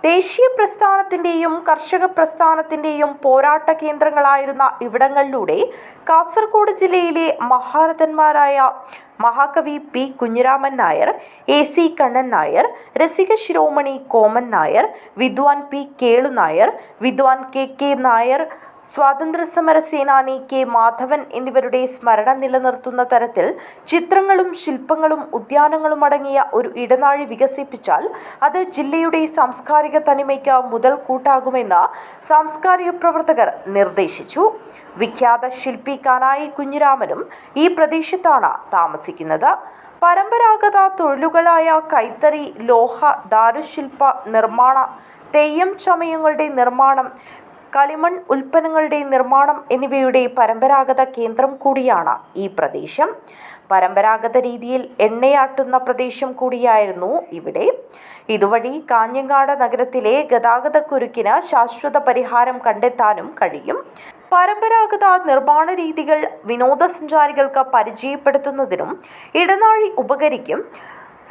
ദേശീയ പ്രസ്ഥാനത്തിന്റെയും കർഷക പ്രസ്ഥാനത്തിന്റെയും പോരാട്ട കേന്ദ്രങ്ങളായിരുന്ന ഇവിടങ്ങളിലൂടെ കാസർഗോഡ് ജില്ലയിലെ മഹാരഥന്മാരായ മഹാകവി പി കുഞ്ഞിരാമൻ നായർ, AC കണ്ണൻ നായർ, രസിക ശിരോമണി കോമൻ നായർ, വിദ്വാൻ പി കേളു നായർ, വിദ്വാൻ KK നായർ, സ്വാതന്ത്ര്യസമര സേനാനി കെ മാധവൻ എന്നിവരുടെ സ്മരണ നിലനിർത്തുന്ന തരത്തിൽ ചിത്രങ്ങളും ശില്പങ്ങളും ഉദ്യാനങ്ങളും അടങ്ങിയ ഒരു ഇടനാഴി വികസിപ്പിച്ചാൽ അത് ജില്ലയുടെ സാംസ്കാരിക തനിമയ്ക്ക് മുതൽക്കൂട്ടാകുമെന്ന് സാംസ്കാരിക പ്രവർത്തകർ നിർദ്ദേശിച്ചു. വിഖ്യാത ശില്പി കാനായി കുഞ്ഞിരാമനും ഈ പ്രദേശത്താണ് താമസിക്കുന്നത്. പരമ്പരാഗത തൊഴിലുകളായ കൈത്തറി, ലോഹ, ദാരുശില്പ നിർമ്മാണ, തെയ്യം ചമയങ്ങളുടെ നിർമ്മാണം, കളിമൺ ഉൽപ്പന്നങ്ങളുടെ നിർമ്മാണം എന്നിവയുടെ പരമ്പരാഗത കേന്ദ്രം കൂടിയാണ് ഈ പ്രദേശം. പരമ്പരാഗത രീതിയിൽ എണ്ണയാട്ടുന്ന പ്രദേശം കൂടിയായിരുന്നു ഇവിടെ. ഇതുവഴി കാഞ്ഞങ്ങാട് നഗരത്തിലെ ഗതാഗതക്കുരുക്കിന് ശാശ്വത പരിഹാരം കണ്ടെത്താനും കഴിയും. പരമ്പരാഗത നിർമ്മാണ രീതികൾ വിനോദസഞ്ചാരികൾക്ക് പരിചയപ്പെടുത്തുന്നതിനും ഇടനാഴി ഉപകരിക്കും.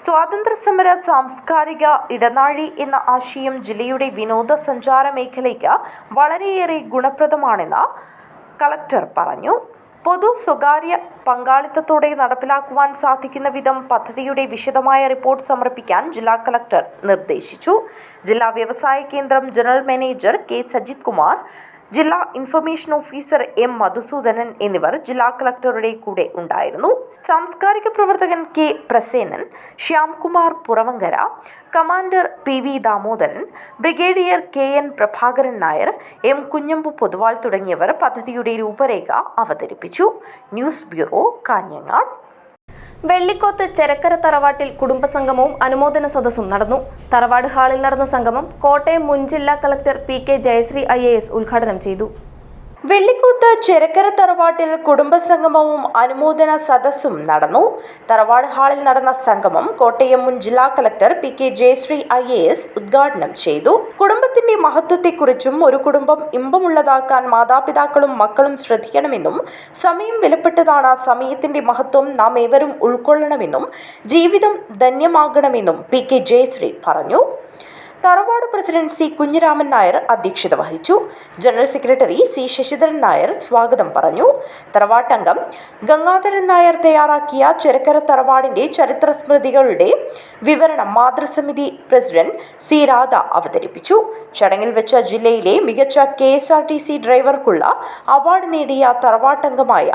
സ്വാതന്ത്ര്യസമര സാംസ്കാരിക ഇടനാഴി എന്ന ആശയം ജില്ലയുടെ വിനോദസഞ്ചാര മേഖലയ്ക്ക് വളരെയേറെ ഗുണപ്രദമാണെന്ന് കളക്ടർ പറഞ്ഞു. പൊതു സ്വകാര്യ പങ്കാളിത്തത്തോടെ നടപ്പിലാക്കുവാൻ സാധിക്കുന്ന വിധം പദ്ധതിയുടെ വിശദമായ റിപ്പോർട്ട് സമർപ്പിക്കാൻ ജില്ലാ കളക്ടർ നിർദ്ദേശിച്ചു. ജില്ലാ വ്യവസായ കേന്ദ്രം general manager K Sajith Kumar, ജില്ലാ ഇൻഫർമേഷൻ ഓഫീസർ M മധുസൂദനൻ എന്നിവർ ജില്ലാ കളക്ടറുടെ കൂടെ ഉണ്ടായിരുന്നു. സാംസ്കാരിക പ്രവർത്തകൻ K Prasenan, Shyamkumar Puravankara, commander PV Damodaran, brigadier KN Prabhakaran Nair, M Kunhambu Poduval തുടങ്ങിയവർ പദ്ധതിയുടെ രൂപരേഖ അവതരിപ്പിച്ചു. News bureau, Kanhangad. വെള്ളിക്കോത്ത് ചെരക്കര തറവാട്ടിൽ കുടുംബസംഗമവും അനുമോദന സദസ്സും നടന്നു. തറവാട് ഹാളിൽ നടന്ന സംഗമം കോട്ടയം മുൻ ജില്ലാ കളക്ടർ PK ജയശ്രീ IAS ഉദ്ഘാടനം ചെയ്തു. വെള്ളിക്കൂത്ത് ചെരക്കര തറവാട്ടിൽ കുടുംബസംഗമവും അനുമോദന സദസ്സും നടന്നു. തറവാട് ഹാളിൽ നടന്ന സംഗമം കോട്ടയം മുൻ ജില്ലാ കളക്ടർ PK ജയശ്രീ IAS ഉദ്ഘാടനം ചെയ്തു. കുടുംബത്തിന്റെ മഹത്വത്തെക്കുറിച്ചും ഒരു കുടുംബം ഇമ്പമുള്ളതാക്കാൻ മാതാപിതാക്കളും മക്കളും ശ്രദ്ധിക്കണമെന്നും സമയം വിലപ്പെട്ടതാണ്, സമയത്തിന്റെ മഹത്വം നാം ഏവരും ഉൾക്കൊള്ളണമെന്നും ജീവിതം ധന്യമാകണമെന്നും PK ജയശ്രീ പറഞ്ഞു. തറവാട് പ്രസിഡന്റ് C കുഞ്ഞിരാമൻ നായർ അധ്യക്ഷത വഹിച്ചു. General secretary C Sasidharan Nair സ്വാഗതം പറഞ്ഞു. തറവാട്ടംഗം ഗംഗാധരൻ നായർ തയ്യാറാക്കിയ ചെരക്കര തറവാടിന്റെ ചരിത്ര സ്മൃതികളുടെ വിവരണം മാതൃസമിതി പ്രസിഡന്റ് C രാധ അവതരിപ്പിച്ചു. ചടങ്ങിൽ വെച്ച ജില്ലയിലെ മികച്ച KSRTC ഡ്രൈവർക്കുള്ള അവാർഡ് നേടിയ തറവാട്ടംഗമായ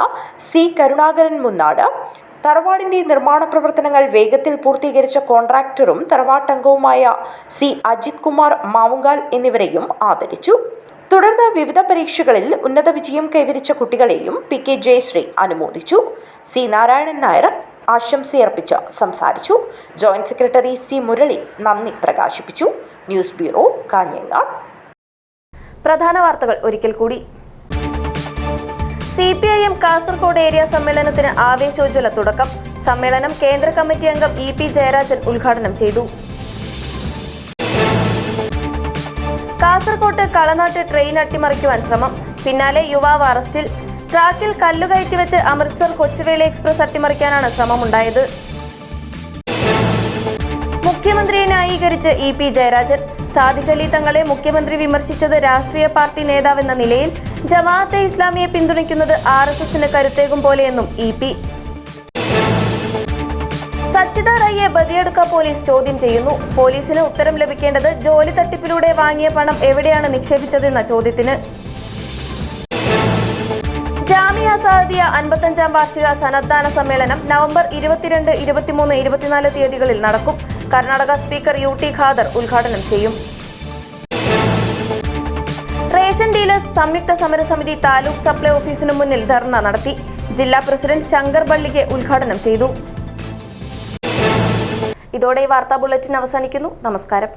C കരുണാകരൻ മുന്നാട്, തറവാടിന്റെ നിർമ്മാണ പ്രവർത്തനങ്ങൾ വേഗത്തിൽ പൂർത്തീകരിച്ച കോൺട്രാക്ടറും തറവാട്ടംഗവുമായ C അജിത് കുമാർ മാവുങ്കാൽ എന്നിവരെയും ആദരിച്ചു. തുടർന്ന് വിവിധ പരീക്ഷകളിൽ ഉന്നത വിജയം കൈവരിച്ച കുട്ടികളെയും PK ജയശ്രീ അനുമോദിച്ചു. C നാരായണൻ നായർ ആശംസയർപ്പിച്ച് സംസാരിച്ചു. ജോയിന്റ് സെക്രട്ടറി C മുരളി നന്ദി പ്രകാശിപ്പിച്ചു. News bureau, Kanhangad. പ്രധാന വാർത്തകൾ ഒരിക്കൽ കൂടി. CPIM കാസർഗോഡ് ഏരിയ സമ്മേളനത്തിന് ആവേശോജ്വല തുടക്കം. സമ്മേളനം കേന്ദ്ര കമ്മിറ്റി അംഗം EP ജയരാജൻ ഉദ്ഘാടനം ചെയ്തു. കാസർകോട്ട് കളനാട്ട് ട്രെയിൻ അട്ടിമറിക്കുവാൻ ശ്രമം, പിന്നാലെ യുവാവ് അറസ്റ്റിൽ. ട്രാക്കിൽ കല്ലുകയറ്റി വെച്ച് അമൃത്സർ കൊച്ചുവേളി എക്സ്പ്രസ് അട്ടിമറിക്കാനാണ് ശ്രമമുണ്ടായത്. മുഖ്യമന്ത്രിയെ ന്യായീകരിച്ച് EP ജയരാജൻ. സാദിഖ് അലി തങ്ങളെ മുഖ്യമന്ത്രി വിമർശിച്ചത് രാഷ്ട്രീയ പാർട്ടി നേതാവെന്ന നിലയിൽ ജമാഅത്തെ ഇസ്ലാമിയെ പിന്തുണയ്ക്കുന്നത് RSSന് കരുത്തേകും പോലെയെന്നും EP. സച്ചിദ റയ്യെ ബദിയടുക്ക പോലീസ് ചോദ്യം ചെയ്യുന്നു. പോലീസിന് ഉത്തരം ലഭിക്കേണ്ടത് ജോലി തട്ടിപ്പിലൂടെ വാങ്ങിയ പണം എവിടെയാണ് നിക്ഷേപിച്ചതെന്ന ചോദ്യത്തിന്. ജാമിയ സഅദിയ 55-ാം വാർഷിക സന്നദ്ധാന സമ്മേളനം നവംബർ 22, 23, 24 തീയതികളിൽ നടക്കും. കർണാടക സ്പീക്കർ UT ഖാദർ ഉദ്ഘാടനം ചെയ്യും. റേഷൻ ഡീലേഴ്സ് സംയുക്ത സമരസമിതി താലൂക്ക് സപ്ലൈ ഓഫീസിനു മുന്നിൽ ധർണ നടത്തി. ജില്ലാ പ്രസിഡന്റ് ശങ്കർ ബള്ളികെ ഉദ്ഘാടനം ചെയ്തു. ഇതോടെ വാർത്താ ബുള്ളറ്റിൻ അവസാനിക്കുന്നു. നമസ്കാരം.